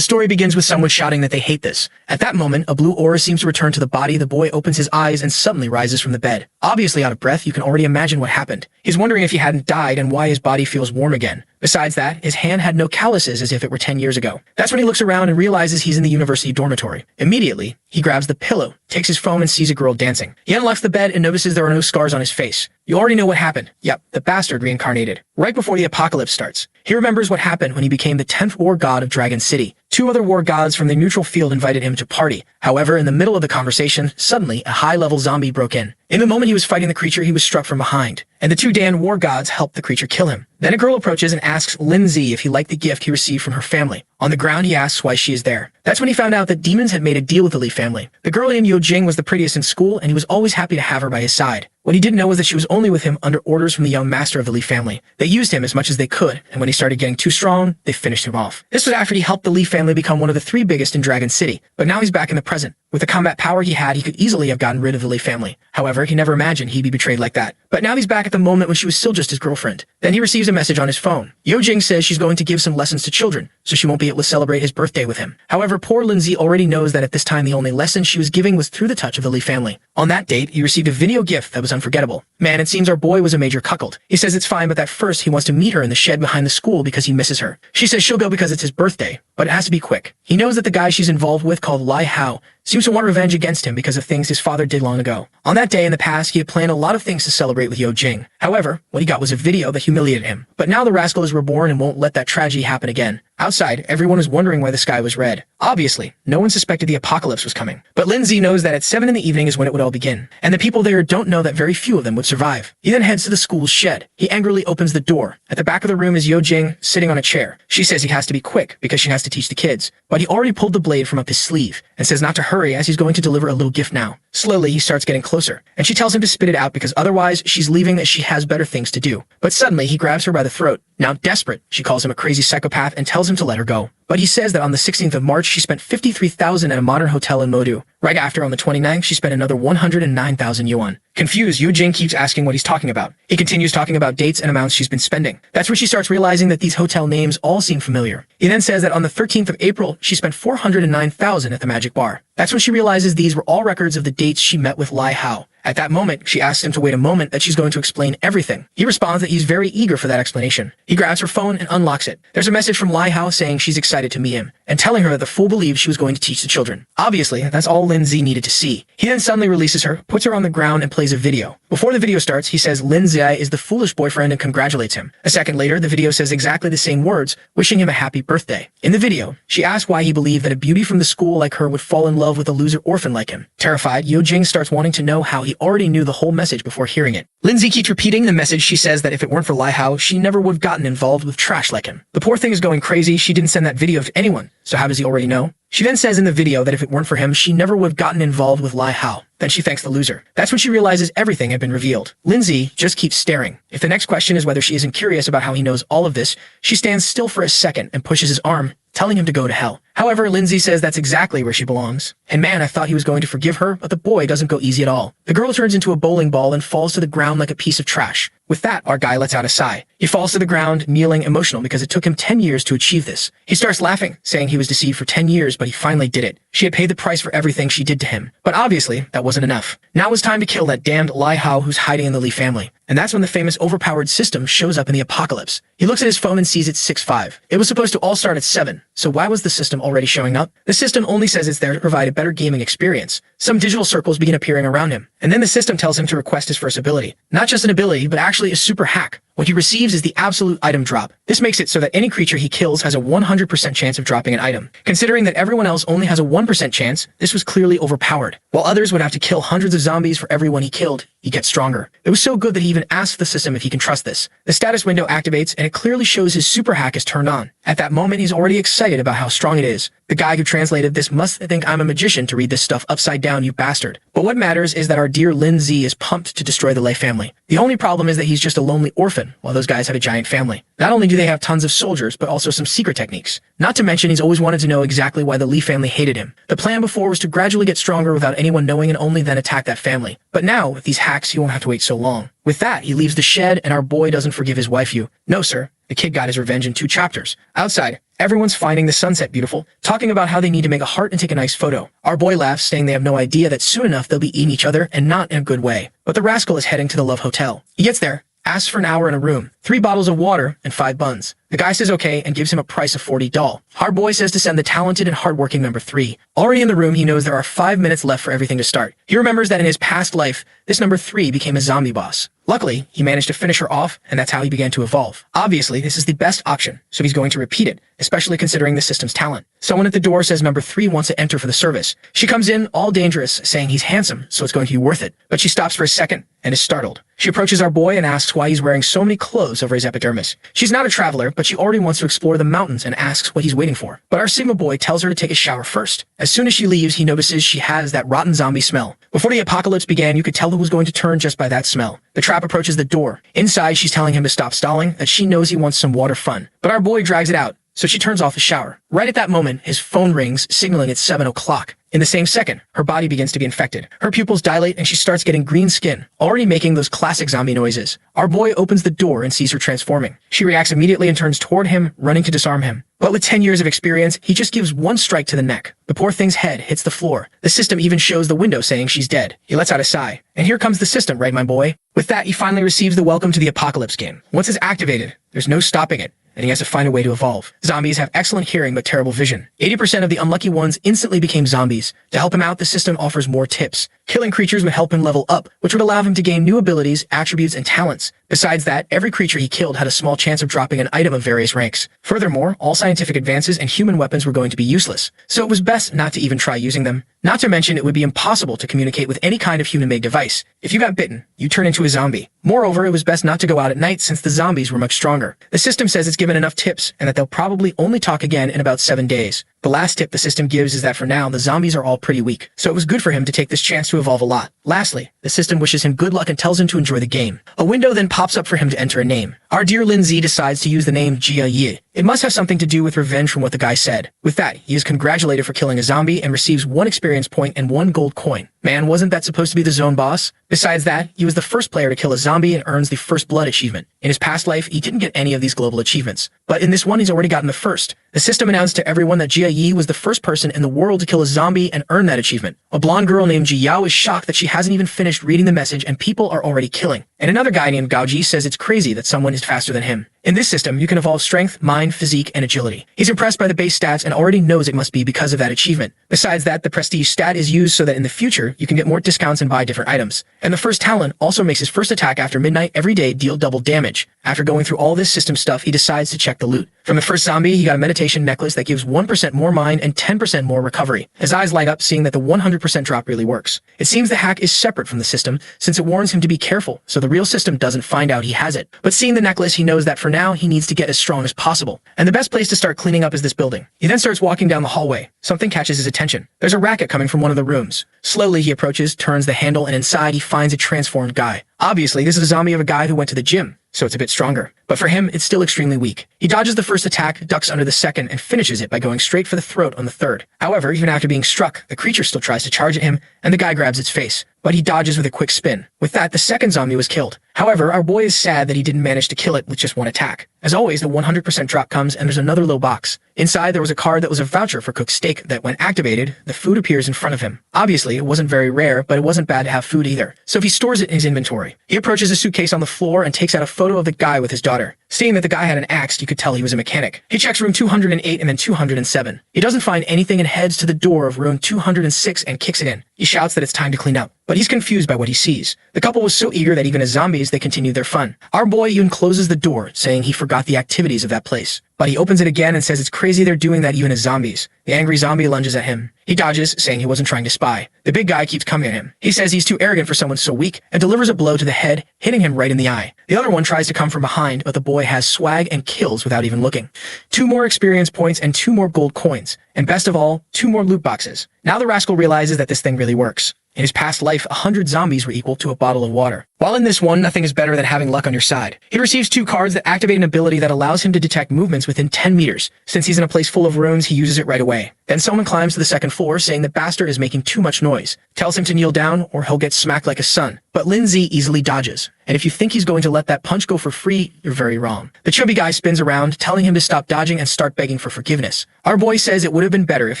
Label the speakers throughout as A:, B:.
A: The story begins with someone shouting that they hate this. At that moment, a blue aura seems to return to the body. The boy opens his eyes and suddenly rises from the bed. Obviously out of breath, you can already imagine what happened. He's wondering if he hadn't died and why his body feels warm again. Besides that, his hand had no calluses as if it were 10 years ago. That's when he looks around and realizes he's in the university dormitory. Immediately, he grabs the pillow, takes his phone and sees a girl dancing. He unlocks the bed and notices there are no scars on his face. You already know what happened. Yep, the bastard reincarnated. Right before the apocalypse starts. He remembers what happened when he became the 10th war god of Dragon City. 2 other war gods from the neutral field invited him to party. However, in the middle of the conversation, suddenly a high-level zombie broke in. In the moment he was fighting the creature, he was struck from behind, and the 2 Dan war gods helped the creature kill him. Then a girl approaches and asks Lindsay if he liked the gift he received from her family. On the ground, he asks why she is there. That's when he found out that demons had made a deal with the Lee family. The girl named Yo Jing was the prettiest in school, and he was always happy to have her by his side. What he didn't know was that she was only with him under orders from the young master of the Lee family. They used him as much as they could, and when he started getting too strong, they finished him off. This was after he helped the Lee family become one of the 3 biggest in Dragon City, but now he's back in the present. With the combat power he had, he could easily have gotten rid of the Lee family. However, he never imagined he'd be betrayed like that. But now he's back at the moment when she was still just his girlfriend. Then he receives a message on his phone. Yo Jing says she's going to give some lessons to children, so she won't be able to celebrate his birthday with him. However, poor Lindsay already knows that at this time the only lesson she was giving was through the touch of the Lee family. On that date, he received a video gift that was unforgettable. Man, it seems our boy was a major cuckold. He says it's fine, but that first he wants to meet her in the shed behind the school because he misses her. She says she'll go because it's his birthday, but it has to be quick. He knows that the guy she's involved with, called Lai Hao, seems to want revenge against him because of things his father did long ago. On that day in the past, he had planned a lot of things to celebrate with Yo Jing. However, what he got was a video that humiliated him. But now the rascal is reborn and won't let that tragedy happen again. Outside, everyone is wondering why the sky was red. Obviously, no one suspected the apocalypse was coming. But Lindsay knows that at 7 in the evening is when it would all begin. And the people there don't know that very few of them would survive. He then heads to the school's shed. He angrily opens the door. At the back of the room is Yo Jing, sitting on a chair. She says he has to be quick because she has to teach the kids. But he already pulled the blade from up his sleeve and says not to hurry as he's going to deliver a little gift now. Slowly, he starts getting closer, and she tells him to spit it out because otherwise she's leaving as she has better things to do. But suddenly, he grabs her by the throat. Now desperate, she calls him a crazy psychopath and tells him to let her go. But he says that on the 16th of March, she spent 53,000 at a modern hotel in Modu. Right after, on the 29th, she spent another 109,000 yuan. Confused, Yo Jing keeps asking what he's talking about. He continues talking about dates and amounts she's been spending. That's where she starts realizing that these hotel names all seem familiar. He then says that on the 13th of April, she spent 409,000 at the Magic Bar. That's when she realizes these were all records of the dates she met with Lai Hao. At that moment, she asks him to wait a moment, that she's going to explain everything. He responds that he's very eager for that explanation. He grabs her phone and unlocks it. There's a message from Lai Hao saying she's excited to meet him, and telling her that the fool believed she was going to teach the children. Obviously, that's all Lindsay needed to see. He then suddenly releases her, puts her on the ground, and plays a video. Before the video starts, he says Lindsay is the foolish boyfriend and congratulates him. A second later, the video says exactly the same words, wishing him a happy birthday. In the video, she asks why he believed that a beauty from the school like her would fall in love with a loser orphan like him. Terrified, Yo Jing starts wanting to know how he already knew the whole message before hearing it. Lindsay keeps repeating the message. She says that if it weren't for Lai Hao, she never would have gotten involved with trash like him. The poor thing is going crazy. She didn't send that video to anyone, so how does he already know? She then says in the video that if it weren't for him, she never would have gotten involved with Lai Hao. Then she thanks the loser. That's when she realizes everything had been revealed. Lindsay just keeps staring. If the next question is whether she isn't curious about how he knows all of this, she stands still for a second and pushes his arm, telling him to go to hell. However, Lindsay says that's exactly where she belongs. And man, I thought he was going to forgive her, but the boy doesn't go easy at all. The girl turns into a bowling ball and falls to the ground like a piece of trash. With that, our guy lets out a sigh. He falls to the ground, kneeling, emotional because it took him 10 years to achieve this. He starts laughing, saying he was deceived for 10 years, but he finally did it. She had paid the price for everything she did to him. But obviously, that wasn't enough. Now it's time to kill that damned Lai Hao who's hiding in the Lee family. And that's when the famous overpowered system shows up in the apocalypse. He looks at his phone and sees it's 6:05. It was supposed to all start at 7, so why was the system already showing up? The system only says it's there to provide a better gaming experience. Some digital circles begin appearing around him, and then the system tells him to request his first ability. Not just an ability, but actually a super hack. What he receives is the absolute item drop. This makes it so that any creature he kills has a 100% chance of dropping an item. Considering that everyone else only has a 1% chance, this was clearly overpowered. While others would have to kill hundreds of zombies for everyone he killed, he gets stronger. It was so good that he even asked the system if he can trust this. The status window activates, and it clearly shows his super hack is turned on. At that moment, he's already excited about how strong it is. The guy who translated this must think I'm a magician to read this stuff upside down, you bastard. But what matters is that our dear Lin Z is pumped to destroy the Lei family. The only problem is that he's just a lonely orphan, while those guys have a giant family. Not only do they have tons of soldiers, but also some secret techniques. Not to mention, he's always wanted to know exactly why the Li family hated him. The plan before was to gradually get stronger without anyone knowing and only then attack that family. But now, with these hacks, he won't have to wait so long. With that, he leaves the shed, and our boy doesn't forgive his wife. No, sir. The kid got his revenge in 2 chapters. Outside, Everyone's finding the sunset beautiful, talking about how they need to make a heart and take a nice photo. Our boy laughs, saying they have no idea that soon enough they'll be eating each other and not in a good way. But the rascal is heading to the Love Hotel. He gets there, asks for an hour in a room, 3 bottles of water, and 5 buns. The guy says okay and gives him a price of $40. Our boy says to send the talented and hardworking number 3. Already in the room, he knows there are 5 minutes left for everything to start. He remembers that in his past life, this number 3 became a zombie boss. Luckily, he managed to finish her off, and that's how he began to evolve. Obviously, this is the best auction, so he's going to repeat it, especially considering the system's talent. Someone at the door says number 3 wants to enter for the service. She comes in, all dangerous, saying he's handsome, so it's going to be worth it. But she stops for a second and is startled. She approaches our boy and asks why he's wearing so many clothes over his epidermis. She's not a traveler, but she already wants to explore the mountains and asks what he's waiting for. But our Sigma boy tells her to take a shower first. As soon as she leaves, he notices she has that rotten zombie smell. Before the apocalypse began, you could tell who was going to turn just by that smell. The trap approaches the door. Inside, she's telling him to stop stalling, that she knows he wants some water fun. But our boy drags it out, so she turns off the shower. Right at that moment, his phone rings, signaling it's 7 o'clock. In the same second, her body begins to be infected. Her pupils dilate and she starts getting green skin, already making those classic zombie noises. Our boy opens the door and sees her transforming. She reacts immediately and turns toward him, running to disarm him. But with 10 years of experience, he just gives one strike to the neck. The poor thing's head hits the floor. The system even shows the window saying she's dead. He lets out a sigh. And here comes the system, right, my boy? With that, he finally receives the welcome to the apocalypse game. Once it's activated, there's no stopping it, and he has to find a way to evolve. Zombies have excellent hearing but terrible vision. 80% of the unlucky ones instantly became zombies. To help him out, the system offers more tips. Killing creatures would help him level up, which would allow him to gain new abilities, attributes, and talents. Besides that, every creature he killed had a small chance of dropping an item of various ranks. Furthermore, all scientific advances and human weapons were going to be useless, so it was best not to even try using them. Not to mention, it would be impossible to communicate with any kind of human-made device. If you got bitten, you turn into a zombie. Moreover, it was best not to go out at night since the zombies were much stronger. The system says it's given enough tips and that they'll probably only talk again in about 7 days. The last tip the system gives is that for now, the zombies are all pretty weak, so it was good for him to take this chance to evolve a lot. Lastly, the system wishes him good luck and tells him to enjoy the game. A window then pops up for him to enter a name. Our dear Lindsay decides to use the name Jia Yi. It must have something to do with revenge from what the guy said. With that, he is congratulated for killing a zombie and receives 1 experience point and 1 gold coin. Man, wasn't that supposed to be the zone boss? Besides that, he was the first player to kill a zombie and earns the First Blood achievement. In his past life, he didn't get any of these global achievements, but in this one, he's already gotten the first. The system announced to everyone that Jia Yi was the first person in the world to kill a zombie and earn that achievement. A blonde girl named Ji Yao is shocked that she hasn't even finished reading the message and people are already killing. And another guy named Gao Ji says it's crazy that someone is faster than him. In this system, you can evolve strength, mind, physique, and agility. He's impressed by the base stats and already knows it must be because of that achievement. Besides that, the prestige stat is used so that in the future, you can get more discounts and buy different items. And the first talent also makes his first attack after midnight every day deal double damage. After going through all this system stuff, he decides to check the loot. From the first zombie, he got a meditation necklace that gives 1% more mind and 10% more recovery. His eyes light up, seeing that the 100% drop really works. It seems the hack is separate from the system, since it warns him to be careful, so the real system doesn't find out he has it. But seeing the necklace, he knows that for now, he needs to get as strong as possible. And the best place to start cleaning up is this building. He then starts walking down the hallway. Something catches his attention. There's a racket coming from one of the rooms. Slowly, he approaches, turns the handle, and inside, he finds a transformed guy. Obviously, this is a zombie of a guy who went to the gym, so it's a bit stronger. But for him, it's still extremely weak. He dodges the first attack, ducks under the second, and finishes it by going straight for the throat on the third. However, even after being struck, the creature still tries to charge at him, and the guy grabs its face. But he dodges with a quick spin. With that, the second zombie was killed. However, our boy is sad that he didn't manage to kill it with just 1 attack. As always, the 100% drop comes and there's another low box. Inside, there was a card that was a voucher for cooked steak that when activated, the food appears in front of him. Obviously, it wasn't very rare, but it wasn't bad to have food either. So he stores it in his inventory. He approaches a suitcase on the floor and takes out a photo of the guy with his daughter. Seeing that the guy had an axe, you could tell he was a mechanic. He checks room 208 and then 207. He doesn't find anything and heads to the door of room 206 and kicks it in. He shouts that it's time to clean up, but he's confused by what he sees. The couple was so eager that even as zombies, they continued their fun. Our boy even closes the door, saying he forgot the activities of that place. But he opens it again and says it's crazy they're doing that even as zombies. The angry zombie lunges at him. He dodges, saying he wasn't trying to spy. The big guy keeps coming at him. He says he's too arrogant for someone so weak, and delivers a blow to the head, hitting him right in the eye. The other one tries to come from behind, but the boy has swag and kills without even looking. 2 more experience points and 2 more gold coins. And best of all, 2 more loot boxes. Now the rascal realizes that this thing really works. In his past life, 100 zombies were equal to a bottle of water. While in this one, nothing is better than having luck on your side. He receives 2 cards that activate an ability that allows him to detect movements within 10 meters. Since he's in a place full of ruins, he uses it right away. Then someone climbs to the second floor saying that Bastard is making too much noise, tells him to kneel down or he'll get smacked like a son. But Lindsay easily dodges, and if you think he's going to let that punch go for free, you're very wrong. The chubby guy spins around, telling him to stop dodging and start begging for forgiveness. Our boy says it would have been better if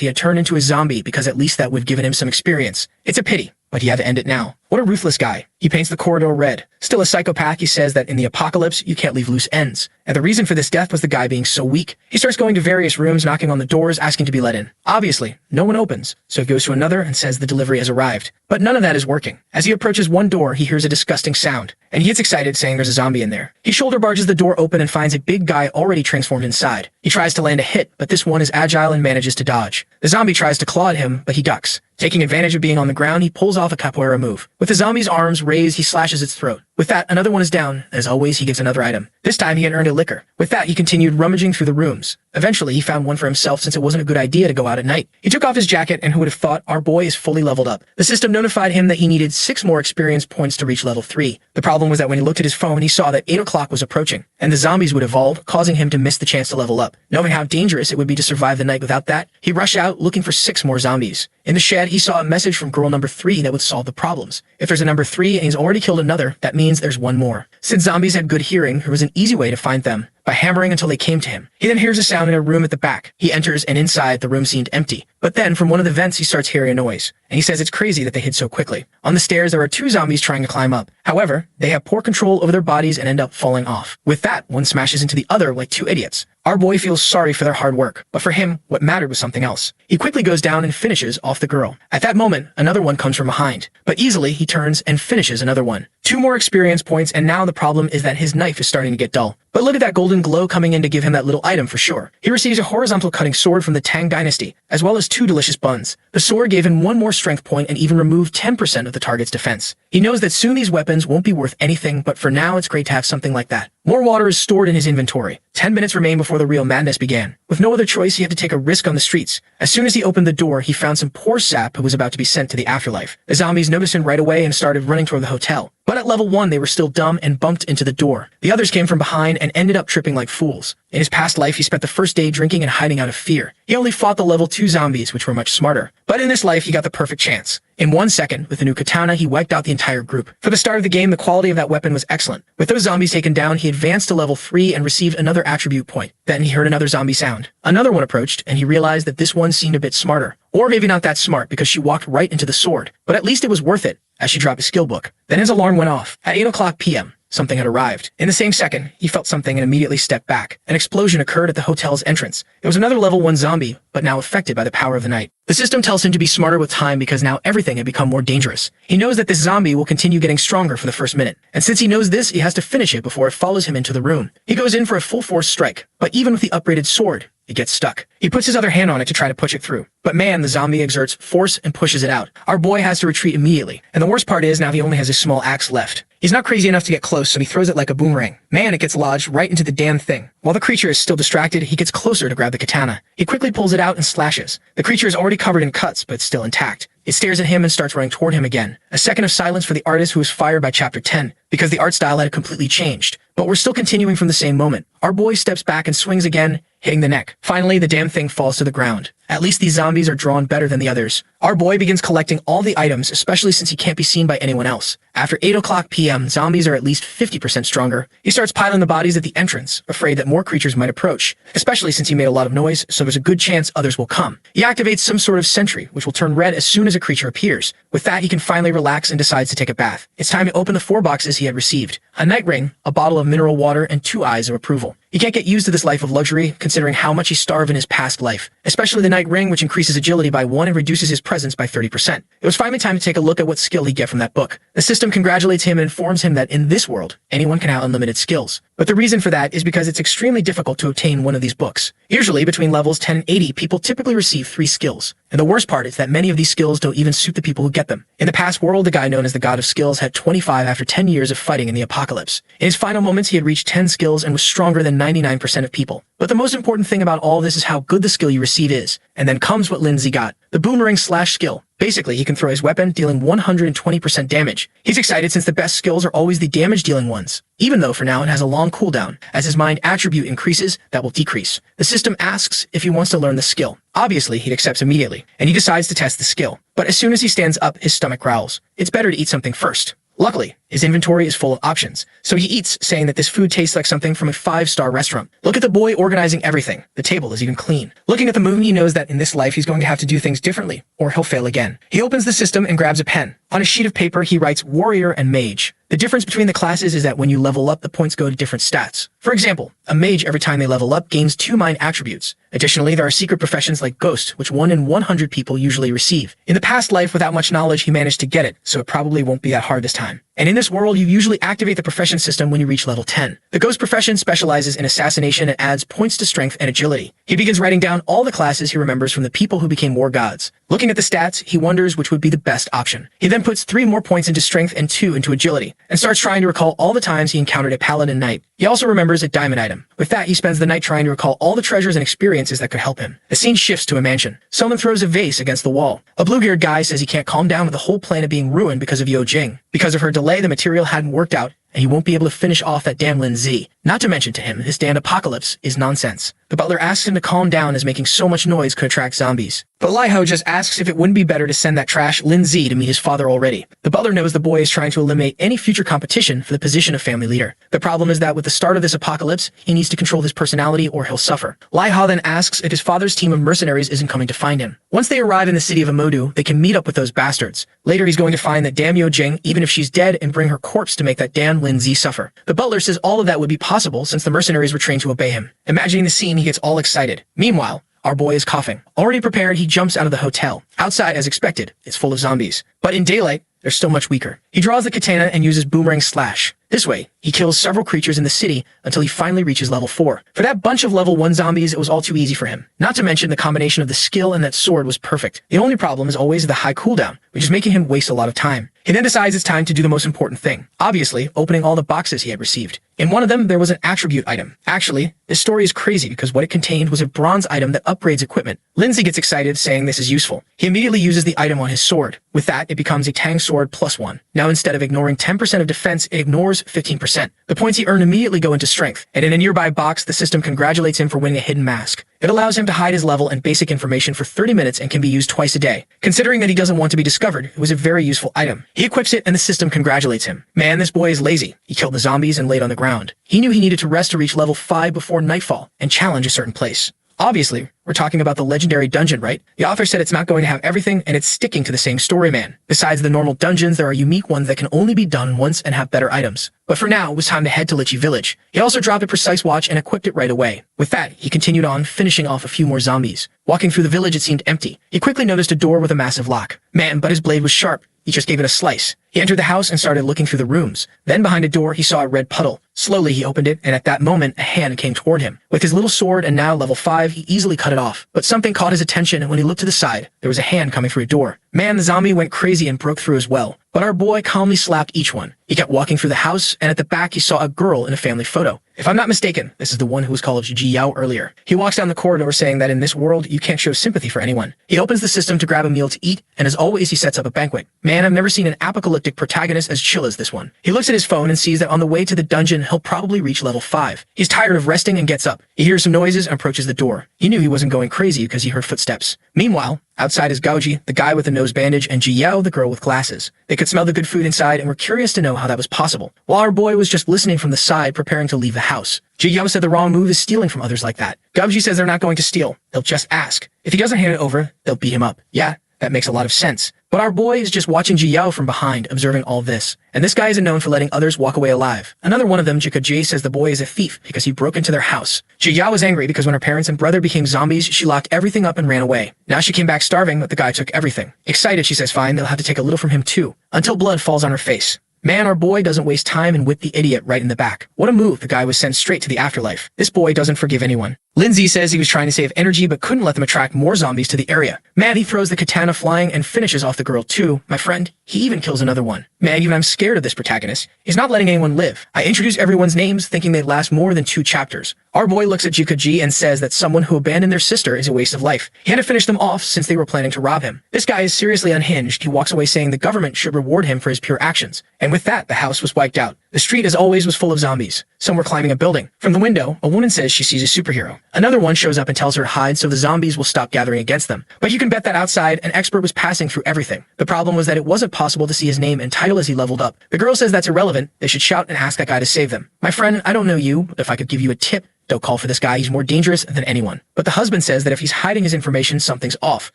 A: he had turned into a zombie because at least that would have given him some experience. It's a pity, but he had to end it now. What a ruthless guy. He paints the corridor red. Still a psychopath, he says that in the apocalypse, you can't leave loose ends. And the reason for this death was the guy being so weak. He starts going to various rooms, knocking on the doors, asking to be let in. Obviously, no one opens, so he goes to another and says the delivery has arrived. But none of that is working. As he approaches one door, he hears a disgusting sound, and he gets excited, saying there's a zombie in there. He shoulder barges the door open and finds a big guy already transformed inside. He tries to land a hit, but this one is agile and manages to dodge. The zombie tries to claw at him, but he ducks. Taking advantage of being on the ground, he pulls off a capoeira move. With the zombie's arms raised, he slashes its throat. With that, another one is down. As always, he gives another item. This time, he had earned a liquor. With that, he continued rummaging through the rooms. Eventually, he found one for himself since it wasn't a good idea to go out at night. He took off his jacket, and who would have thought, our boy is fully leveled up. The system notified him that he needed 6 more experience points to reach level 3. The problem was that when he looked at his phone, he saw that 8 o'clock was approaching, and the zombies would evolve, causing him to miss the chance to level up. Knowing how dangerous it would be to survive the night without that, he rushed out looking for 6 more zombies. In the shed, he saw a message from girl number 3 that would solve the problems. If there's a number 3 and he's already killed another, that means there's one more. Since zombies had good hearing, there was an easy way to find them, by hammering until they came to him. He then hears a sound in a room at the back. He enters, and inside, the room seemed empty. But then, from one of the vents, he starts hearing a noise, and he says it's crazy that they hid so quickly. On the stairs, there are 2 zombies trying to climb up. However, they have poor control over their bodies and end up falling off. With that, one smashes into the other like 2 idiots. Our boy feels sorry for their hard work, but for him, what mattered was something else. He quickly goes down and finishes off the girl. At that moment, another one comes from behind, but easily he turns and finishes another one. 2 more experience points, and now the problem is that his knife is starting to get dull. But look at that golden glow coming in to give him that little item for sure. He receives a horizontal cutting sword from the Tang Dynasty, as well as 2 delicious buns. The sword gave him 1 more strength point and even removed 10% of the target's defense. He knows that soon these weapons won't be worth anything, but for now it's great to have something like that. More water is stored in his inventory. 10 minutes remain before the real madness began. With no other choice, he had to take a risk on the streets. As soon as he opened the door, he found some poor sap who was about to be sent to the afterlife. The zombies noticed him right away and started running toward the hotel. But at level 1, they were still dumb and bumped into the door. The others came from behind and ended up tripping like fools. In his past life, he spent the first day drinking and hiding out of fear. He only fought the level 2 zombies, which were much smarter. But in this life, he got the perfect chance. In 1 second, with a new katana, he wiped out the entire group. For the start of the game, the quality of that weapon was excellent. With those zombies taken down, he advanced to level 3 and received another attribute point. Then he heard another zombie sound. Another one approached, and he realized that this one seemed a bit smarter. Or maybe not that smart, because she walked right into the sword. But at least it was worth it, as she dropped his skill book. Then his alarm went off. At 8 o'clock p.m., something had arrived. In the same second, he felt something and immediately stepped back. An explosion occurred at the hotel's entrance. It was another level 1 zombie, but now affected by the power of the night. The system tells him to be smarter with time because now everything had become more dangerous. He knows that this zombie will continue getting stronger for the first minute, and since he knows this, he has to finish it before it follows him into the room. He goes in for a full force strike, but even with the upgraded sword, it gets stuck. He puts his other hand on it to try to push it through. But man, the zombie exerts force and pushes it out. Our boy has to retreat immediately, and the worst part is now he only has a small axe left. He's not crazy enough to get close, so he throws it like a boomerang. Man, it gets lodged right into the damn thing. While the creature is still distracted, he gets closer to grab the katana. He quickly pulls it out and slashes. The creature is already covered in cuts, but still intact. It stares at him and starts running toward him again. A second of silence for the artist who was fired by chapter 10, because the art style had completely changed. But we're still continuing from the same moment. Our boy steps back and swings again, hitting the neck. Finally, the damn thing falls to the ground. At least these zombies are drawn better than the others. Our boy begins collecting all the items, especially since he can't be seen by anyone else. After 8 o'clock p.m., zombies are at least 50% stronger. He starts piling the bodies at the entrance, afraid that more creatures might approach, especially since he made a lot of noise, so there's a good chance others will come. He activates some sort of sentry, which will turn red as soon as a creature appears. With that, he can finally relax and decides to take a bath. It's time to open the 4 boxes he had received. A night ring, a bottle of mineral water, and 2 eyes of approval. He can't get used to this life of luxury, considering how much he starved in his past life, especially the night ring, which increases agility by 1 and reduces his presence by 30%. It was finally time to take a look at what skill he'd get from that book. The system congratulates him and informs him that in this world, anyone can have unlimited skills. But the reason for that is because it's extremely difficult to obtain one of these books. Usually, between levels 10 and 80, people typically receive 3 skills. And the worst part is that many of these skills don't even suit the people who get them. In the past world, the guy known as the God of Skills had 25 after 10 years of fighting in the apocalypse. In his final moments, he had reached 10 skills and was stronger than 99% of people. But the most important thing about all this is how good the skill you receive is. And then comes what Lindsay got. the boomerang slash skill. Basically, he can throw his weapon, dealing 120% damage. He's excited since the best skills are always the damage-dealing ones. Even though for now it has a long cooldown, as his mind attribute increases, that will decrease. The system asks if he wants to learn the skill. Obviously, he accepts immediately, and he decides to test the skill. But as soon as he stands up, his stomach growls. It's better to eat something first. Luckily, his inventory is full of options, so he eats, saying that this food tastes like something from a 5-star restaurant. Look at the boy organizing everything. The table is even clean. Looking at the moon, he knows that in this life he's going to have to do things differently, or he'll fail again. He opens the system and grabs a pen. On a sheet of paper, he writes warrior and mage. The difference between the classes is that when you level up, the points go to different stats. For example, a mage every time they level up gains 2 mind attributes. Additionally, there are secret professions like ghost, which 1 in 100 people usually receive. In the past life, without much knowledge, he managed to get it, so it probably won't be that hard this time. And in this world, you usually activate the profession system when you reach level 10. The ghost profession specializes in assassination and adds points to strength and agility. He begins writing down all the classes he remembers from the people who became war gods. Looking at the stats, he wonders which would be the best option. He then puts 3 more points into strength and 2 into agility, and starts trying to recall all the times he encountered a paladin knight. He also remembers a diamond item. With that, he spends the night trying to recall all the treasures and experiences that could help him. The scene shifts to a mansion. Someone throws a vase against the wall. A blue-haired guy says he can't calm down with the whole planet being ruined because of Yo Jing. Because of her delay, the material hadn't worked out, and he won't be able to finish off that damn Lin Z. Not to mention to him, his damned apocalypse is nonsense. The butler asks him to calm down as making so much noise could attract zombies. But Liho just asks if it wouldn't be better to send that trash Lin Z to meet his father already. The butler knows the boy is trying to eliminate any future competition for the position of family leader. The problem is that with the start of this apocalypse, he needs to control his personality or he'll suffer. Liho then asks if his father's team of mercenaries isn't coming to find him. Once they arrive in the city of Amodu, they can meet up with those bastards. Later, he's going to find that damn Yo Jing, even if she's dead, and bring her corpse to make that damn Lin Z suffer. The butler says all of that would be possible since the mercenaries were trained to obey him. Imagining the scene, he gets all excited. Meanwhile, our boy is coughing. Already prepared, he jumps out of the hotel. Outside, as expected, it's full of zombies. But in daylight, they're still much weaker. He draws the katana and uses boomerang slash. This way, he kills several creatures in the city until he finally reaches level 4. For that bunch of level 1 zombies, it was all too easy for him. Not to mention the combination of the skill and that sword was perfect. The only problem is always the high cooldown, which is making him waste a lot of time. He then decides it's time to do the most important thing. Obviously, opening all the boxes he had received. In one of them, there was an attribute item. Actually, this story is crazy because what it contained was a bronze item that upgrades equipment. Lindsay gets excited, saying this is useful. He immediately uses the item on his sword. With that, it becomes a Tang sword +1. Now instead of ignoring 10% of defense, it ignores 15%. The points he earned immediately go into strength, and in a nearby box, the system congratulates him for winning a hidden mask. It allows him to hide his level and basic information for 30 minutes and can be used twice a day. Considering that he doesn't want to be discovered, it was a very useful item. He equips it and the system congratulates him. Man, this boy is lazy. He killed the zombies and laid on the ground. He knew he needed to rest to reach level 5 before nightfall and challenge a certain place. Obviously, we're talking about the legendary dungeon, right? The author said it's not going to have everything and it's sticking to the same story, man. Besides the normal dungeons, there are unique ones that can only be done once and have better items. But for now, it was time to head to Lichi Village. He also dropped a precise watch and equipped it right away. With that, he continued on, finishing off a few more zombies. Walking through the village, it seemed empty. He quickly noticed a door with a massive lock. Man, but his blade was sharp. He just gave it a slice. He entered the house and started looking through the rooms. Then behind a door, he saw a red puddle. Slowly, he opened it, and at that moment, a hand came toward him. With his little sword and now level 5, he easily cut it off. But something caught his attention, and when he looked to the side, there was a hand coming through a door. Man, the zombie went crazy and broke through as well. But our boy calmly slapped each one. He kept walking through the house, and at the back, he saw a girl in a family photo. If I'm not mistaken, this is the one who was called Ji Yao earlier. He walks down the corridor saying that in this world, you can't show sympathy for anyone. He opens the system to grab a meal to eat, and as always, he sets up a banquet. Man, I've never seen an apocalyptic protagonist as chill as this one. He looks at his phone and sees that on the way to the dungeon, he'll probably reach level 5. He's tired of resting and gets up. He hears some noises and approaches the door. He knew he wasn't going crazy because he heard footsteps. Meanwhile, outside is Gaoji, the guy with the nose bandage, and Ji Yao, the girl with glasses. They could smell the good food inside and were curious to know how that was possible, while our boy was just listening from the side, preparing to leave the house. Ji Yao said the wrong move is stealing from others like that. Gaoji says they're not going to steal. They'll just ask. If he doesn't hand it over, they'll beat him up. Yeah, that makes a lot of sense. But our boy is just watching Ji Yao from behind, observing all this. And this guy isn't known for letting others walk away alive. Another one of them, Jika Ji, says the boy is a thief because he broke into their house. Ji Yao was angry because when her parents and brother became zombies, she locked everything up and ran away. Now she came back starving, but the guy took everything. Excited, she says fine, they'll have to take a little from him too, until blood falls on her face. Man, our boy doesn't waste time and whip the idiot right in the back. What a move, the guy was sent straight to the afterlife. This boy doesn't forgive anyone. Lindsay says he was trying to save energy but couldn't let them attract more zombies to the area. Man, he throws the katana flying and finishes off the girl too. My friend, He even kills another one. Man, even I'm scared of this protagonist. He's not letting anyone live. I introduce everyone's names thinking they'd last more than 2 chapters. Our boy looks at Jikoji and says that someone who abandoned their sister is a waste of life. He had to finish them off since they were planning to rob him. This guy is seriously unhinged. He walks away saying the government should reward him for his pure actions. And with that, the house was wiped out. The street, as always, was full of zombies. Some were climbing a building. From the window, a woman says she sees a superhero. Another one shows up and tells her to hide so the zombies will stop gathering against them. But you can bet that outside, an expert was passing through everything. The problem was that it wasn't possible to see his name and title as he leveled up. The girl says that's irrelevant. They should shout and ask that guy to save them. My friend, I don't know you, but if I could give you a tip, don't call for this guy, he's more dangerous than anyone. But the husband says that if he's hiding his information, something's off.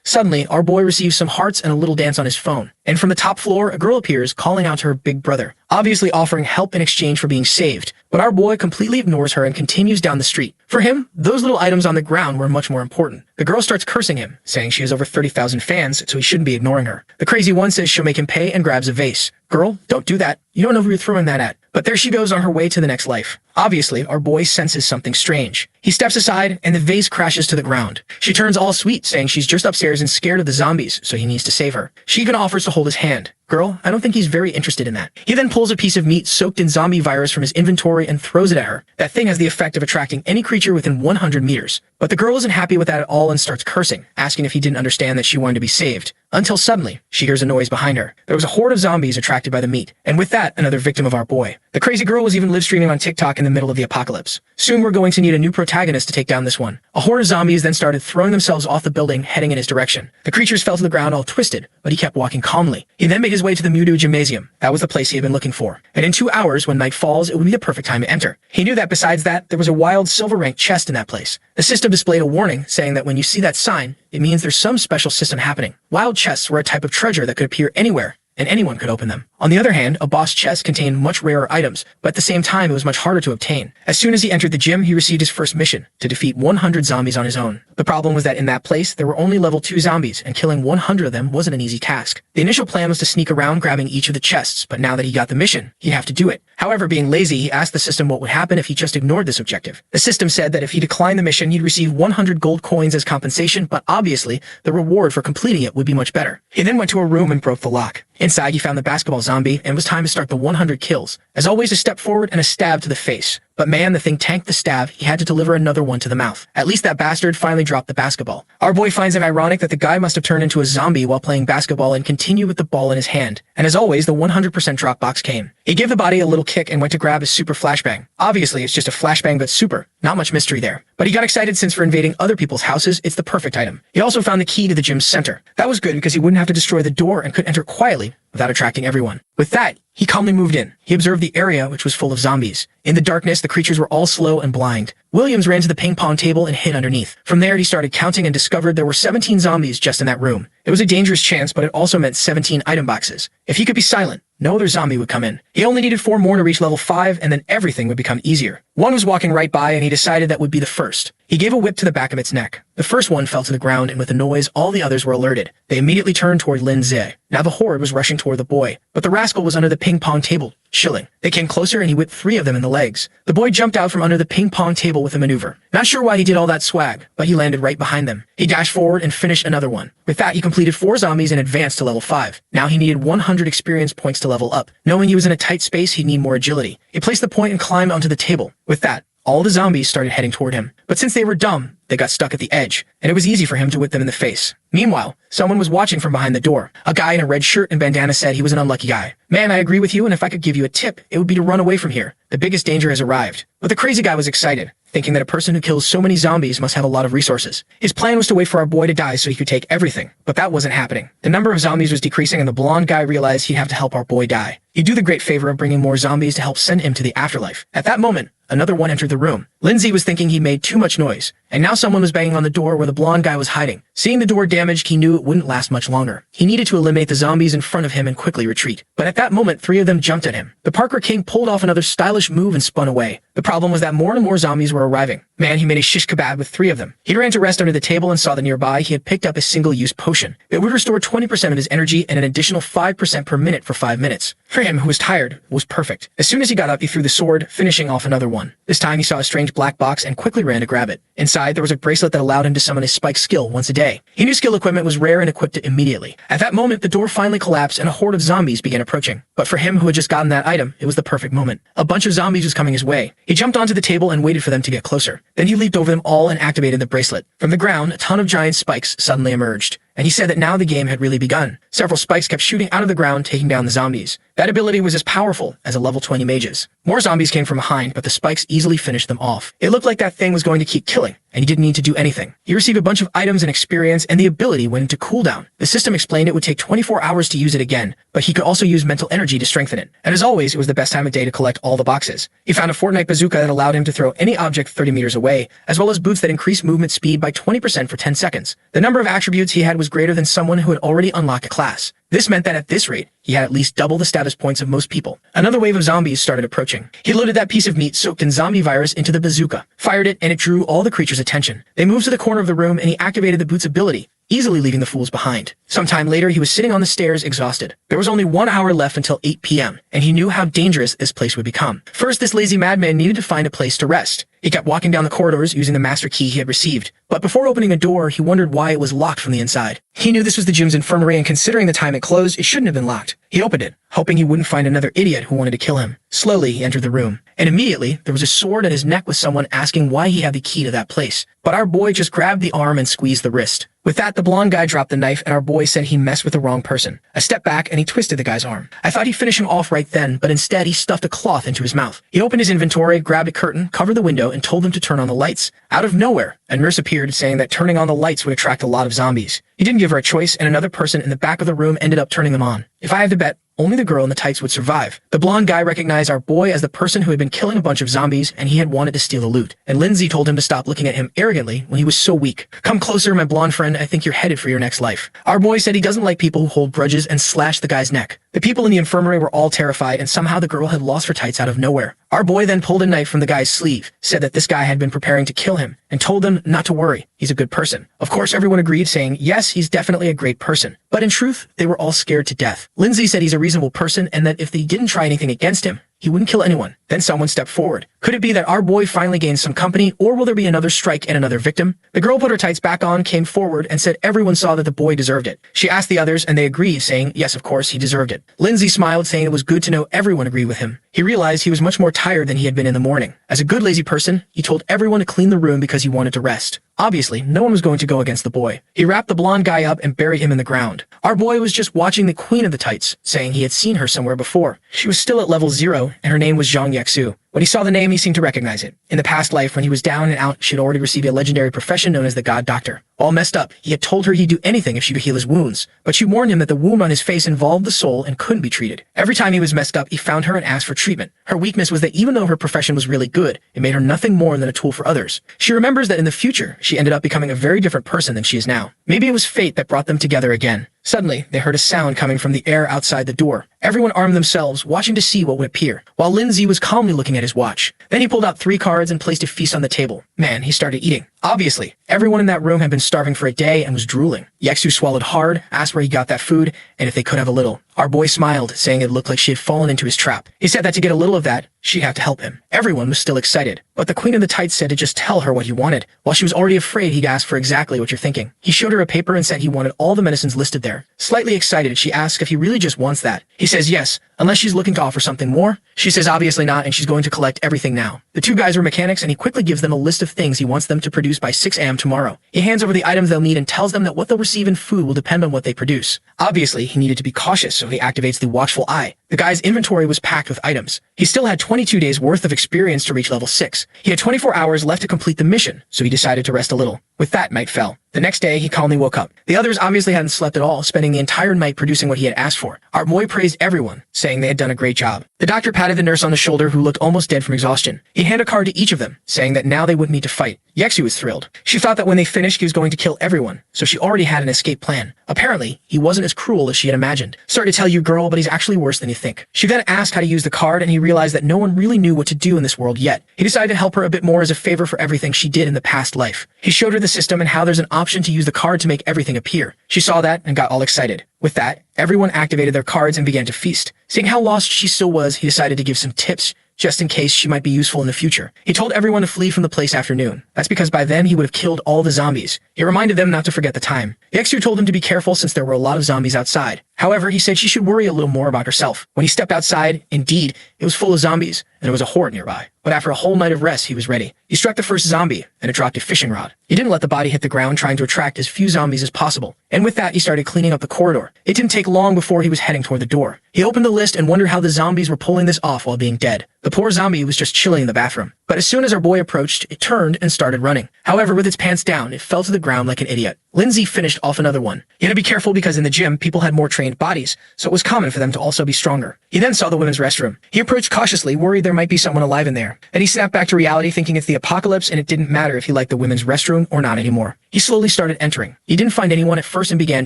A: Suddenly, our boy receives some hearts and a little dance on his phone. And from the top floor, a girl appears, calling out to her big brother, obviously offering help in exchange for being saved. But our boy completely ignores her and continues down the street. For him, those little items on the ground were much more important. The girl starts cursing him, saying she has over 30,000 fans, so he shouldn't be ignoring her. The crazy one says she'll make him pay and grabs a vase. Girl, don't do that. You don't know who you're throwing that at. But there she goes on her way to the next life. Obviously, our boy senses something strange. He steps aside, and the vase crashes to the ground. She turns all sweet, saying she's just upstairs and scared of the zombies, so he needs to save her. She even offers to hold his hand. Girl, I don't think he's very interested in that. He then pulls a piece of meat soaked in zombie virus from his inventory and throws it at her. That thing has the effect of attracting any creature within 100 meters. But the girl isn't happy with that at all and starts cursing, asking if he didn't understand that she wanted to be saved. Until suddenly, she hears a noise behind her. There was a horde of zombies attracted by the meat, and with that, another victim of our boy. The crazy girl was even live streaming on TikTok in the middle of the apocalypse. Soon we're going to need a new protagonist to take down this one. A horde of zombies then started throwing themselves off the building, heading in his direction. The creatures fell to the ground all twisted, but he kept walking calmly. He then made his way to the Mudu Gymnasium. That was the place he had been looking for. And in 2 hours, when night falls, it would be the perfect time to enter. He knew that besides that, there was a wild silver-ranked chest in that place. The system displayed a warning, saying that when you see that sign, it means there's some special system happening. Wild chests were a type of treasure that could appear anywhere, and anyone could open them. On the other hand, a boss chest contained much rarer items, but at the same time it was much harder to obtain. As soon as he entered the gym, he received his first mission, to defeat 100 zombies on his own. The problem was that in that place, there were only level 2 zombies, and killing 100 of them wasn't an easy task. The initial plan was to sneak around grabbing each of the chests, but now that he got the mission, he'd have to do it. However, being lazy, he asked the system what would happen if he just ignored this objective. The system said that if he declined the mission, he'd receive 100 gold coins as compensation, but obviously, the reward for completing it would be much better. He then went to a room and broke the lock. Inside, he found the basketball zombie, and it was time to start the 100 kills. As always, a step forward and a stab to the face. But man, the thing tanked the stab. He had to deliver another one to the mouth. At least that bastard finally dropped the basketball. Our boy finds it ironic that the guy must have turned into a zombie while playing basketball and continued with the ball in his hand. And as always, the 100% drop box came. He gave the body a little kick and went to grab his super flashbang. Obviously, it's just a flashbang but super. Not much mystery there. But he got excited since for invading other people's houses, it's the perfect item. He also found the key to the gym's center. That was good because he wouldn't have to destroy the door and could enter quietly without attracting everyone. With that, he calmly moved in. He observed the area, which was full of zombies. In the darkness, the creatures were all slow and blind. Williams ran to the ping pong table and hid underneath. From there, he started counting and discovered there were 17 zombies just in that room. It was a dangerous chance, but it also meant 17 item boxes. If he could be silent, no other zombie would come in. He only needed 4 more to reach level 5, and then everything would become easier. One was walking right by, and he decided that would be the first. He gave a whip to the back of its neck. The first one fell to the ground, and with a noise, all the others were alerted. They immediately turned toward Lin Ze. Now the horde was rushing toward the boy, but the rascal was under the ping pong table, chilling. They came closer, and he whipped 3 of them in the legs. The boy jumped out from under the ping pong table with a maneuver. Not sure why he did all that swag, but he landed right behind them. He dashed forward and finished another one. With that, he completed 4 zombies and advanced to level 5. Now he needed 100 experience points to level up. Knowing he was in a tight space, he'd need more agility. He placed the point and climbed onto the table. With that, all the zombies started heading toward him. But since they were dumb, they got stuck at the edge, and it was easy for him to whip them in the face. Meanwhile, someone was watching from behind the door. A guy in a red shirt and bandana said he was an unlucky guy. Man, I agree with you, and if I could give you a tip, it would be to run away from here. The biggest danger has arrived. But the crazy guy was excited, thinking that a person who kills so many zombies must have a lot of resources. His plan was to wait for our boy to die so he could take everything, but that wasn't happening. The number of zombies was decreasing, and the blonde guy realized he'd have to help our boy die. He'd do the great favor of bringing more zombies to help send him to the afterlife. At that moment, another one entered the room. Lindsay was thinking he made too much noise, and now someone was banging on the door where the blonde guy was hiding. Seeing the door damaged, he knew it wouldn't last much longer. He needed to eliminate the zombies in front of him and quickly retreat. But at that moment, 3 of them jumped at him. The Parker King pulled off another stylish move and spun away. The problem was that more and more zombies were arriving. Man, he made a shish kebab with 3 of them. He ran to rest under the table and saw that nearby he had picked up a single-use potion. It would restore 20% of his energy and an additional 5% per minute for 5 minutes. For him, who was tired, it was perfect. As soon as he got up, he threw the sword, finishing off another one. one. This time he saw a strange black box and quickly ran to grab it. Inside, there was a bracelet that allowed him to summon his spike skill once a day. He knew skill equipment was rare and equipped it immediately. At that moment, the door finally collapsed and a horde of zombies began approaching. But for him who had just gotten that item, it was the perfect moment. A bunch of zombies was coming his way. He jumped onto the table and waited for them to get closer. Then he leaped over them all and activated the bracelet. From the ground, a ton of giant spikes suddenly emerged. And he said that now the game had really begun. Several spikes kept shooting out of the ground, taking down the zombies. That ability was as powerful as a level 20 mage's. More zombies came from behind, but the spikes easily finished them off. It looked like that thing was going to keep killing, and he didn't need to do anything. He received a bunch of items and experience, and the ability went into cooldown. The system explained it would take 24 hours to use it again, but he could also use mental energy to strengthen it. And as always, it was the best time of day to collect all the boxes. He found a Fortnite bazooka that allowed him to throw any object 30 meters away, as well as boots that increased movement speed by 20% for 10 seconds. The number of attributes he had was greater than someone who had already unlocked a class. This meant that at this rate, he had at least double the status points of most people. Another wave of zombies started approaching. He loaded that piece of meat soaked in zombie virus into the bazooka, fired it, and it drew all the creatures' attention. They moved to the corner of the room and he activated the boot's ability, easily leaving the fools behind. Sometime later, he was sitting on the stairs exhausted. There was only 1 hour left until 8 p.m., and he knew how dangerous this place would become. First, this lazy madman needed to find a place to rest. He kept walking down the corridors using the master key he had received, but before opening a door, he wondered why it was locked from the inside. He knew this was the gym's infirmary, and considering the time it closed, it shouldn't have been locked. He opened it, hoping he wouldn't find another idiot who wanted to kill him. Slowly, he entered the room, and immediately, there was a sword at his neck with someone asking why he had the key to that place. But our boy just grabbed the arm and squeezed the wrist. With that, the blonde guy dropped the knife, and our boy said he messed with the wrong person. A step back, and he twisted the guy's arm. I thought he'd finish him off right then, but instead, he stuffed a cloth into his mouth. He opened his inventory, grabbed a curtain, covered the window, and told them to turn on the lights. Out of nowhere, a nurse appeared saying that turning on the lights would attract a lot of zombies. He didn't give her a choice, and another person in the back of the room ended up turning them on. If I had to bet, only the girl in the tights would survive. The blonde guy recognized our boy as the person who had been killing a bunch of zombies, and he had wanted to steal the loot. And Lindsay told him to stop looking at him arrogantly when he was so weak. Come closer, my blonde friend, I think you're headed for your next life. Our boy said he doesn't like people who hold grudges and slashed the guy's neck. The people in the infirmary were all terrified, and somehow the girl had lost her tights out of nowhere. Our boy then pulled a knife from the guy's sleeve, said that this guy had been preparing to kill him, and told them not to worry, he's a good person. Of course, everyone agreed, saying, yes, he's definitely a great person. But in truth, they were all scared to death. Lindsay said he's a reasonable person, and that if they didn't try anything against him, he wouldn't kill anyone. Then someone stepped forward. Could it be that our boy finally gained some company, or will there be another strike and another victim? The girl put her tights back on, came forward, and said everyone saw that the boy deserved it. She asked the others, and they agreed, saying, yes, of course, he deserved it. Lindsay smiled, saying it was good to know everyone agreed with him. He realized he was much more tired than he had been in the morning. As a good lazy person, he told everyone to clean the room because he wanted to rest. Obviously, no one was going to go against the boy. He wrapped the blonde guy up and buried him in the ground. Our boy was just watching the queen of the tights, saying he had seen her somewhere before. She was still at level 0, and her name was Zhang Yexu. When he saw the name, he seemed to recognize it. In the past life, when he was down and out, she had already received a legendary profession known as the God Doctor. All messed up, he had told her he'd do anything if she could heal his wounds, but she warned him that the wound on his face involved the soul and couldn't be treated. Every time he was messed up, he found her and asked for treatment. Her weakness was that even though her profession was really good, it made her nothing more than a tool for others. She remembers that in the future, she ended up becoming a very different person than she is now. Maybe it was fate that brought them together again. Suddenly, they heard a sound coming from the air outside the door. Everyone armed themselves, watching to see what would appear, while Lindsay was calmly looking at his watch. Then he pulled out 3 cards and placed a feast on the table. Man, he started eating. Obviously, everyone in that room had been starving for a day and was drooling. Yexu swallowed hard, asked where he got that food, and if they could have a little. Our boy smiled, saying it looked like she had fallen into his trap. He said that to get a little of that, she'd have to help him. Everyone was still excited, but the queen of the tights said to just tell her what he wanted. While she was already afraid he'd ask for exactly what you're thinking. He showed her a paper and said he wanted all the medicines listed there. Slightly excited, she asks if he really just wants that. He says yes, unless she's looking to offer something more. She says obviously not, and she's going to collect everything now. The 2 guys were mechanics, and he quickly gives them a list of things he wants them to produce by 6 a.m. tomorrow. He hands over the items they'll need and tells them that what they'll receive in food will depend on what they produce. Obviously, he needed to be cautious, so he activates the watchful eye. The guy's inventory was packed with items. He still had 22 days worth of experience to reach level 6. He had 24 hours left to complete the mission, so he decided to rest a little. With that, night fell. The next day, he calmly woke up. The others obviously hadn't slept at all, spending the entire night producing what he had asked for. Our boy praised everyone, saying they had done a great job. The doctor patted the nurse on the shoulder, who looked almost dead from exhaustion. He handed a card to each of them, saying that now they wouldn't need to fight. Yexu was thrilled. She thought that when they finished, he was going to kill everyone, so she already had an escape plan. Apparently, he wasn't as cruel as she had imagined. Sorry to tell you, girl, but he's actually worse than you think. She then asked how to use the card, and he realized that no one really knew what to do in this world yet. He decided to help her a bit more as a favor for everything she did in the past life. He showed her the system and how there's an option to use the card to make everything appear. She saw that and got all excited. With that, everyone activated their cards and began to feast. Seeing how lost she still was, he decided to give some tips just in case she might be useful in the future. He told everyone to flee from the place after noon. That's because by then he would have killed all the zombies. He reminded them not to forget the time. The Exu told him to be careful since there were a lot of zombies outside. However, he said she should worry a little more about herself. When he stepped outside, indeed, it was full of zombies, and there was a horde nearby. But after a whole night of rest, he was ready. He struck the first zombie, and it dropped a fishing rod. He didn't let the body hit the ground, trying to attract as few zombies as possible. And with that, he started cleaning up the corridor. It didn't take long before he was heading toward the door. He opened the list and wondered how the zombies were pulling this off while being dead. The poor zombie was just chilling in the bathroom. But as soon as our boy approached, it turned and started running. However, with its pants down, it fell to the ground like an idiot. Lindsay finished off another one. He had to be careful because in the gym, people had more trained bodies, so it was common for them to also be stronger. He then saw the women's restroom. He approached cautiously, worried there might be someone alive in there. Then he snapped back to reality, thinking it's the apocalypse and it didn't matter if he liked the women's restroom or not anymore. He slowly started entering. He didn't find anyone at first and began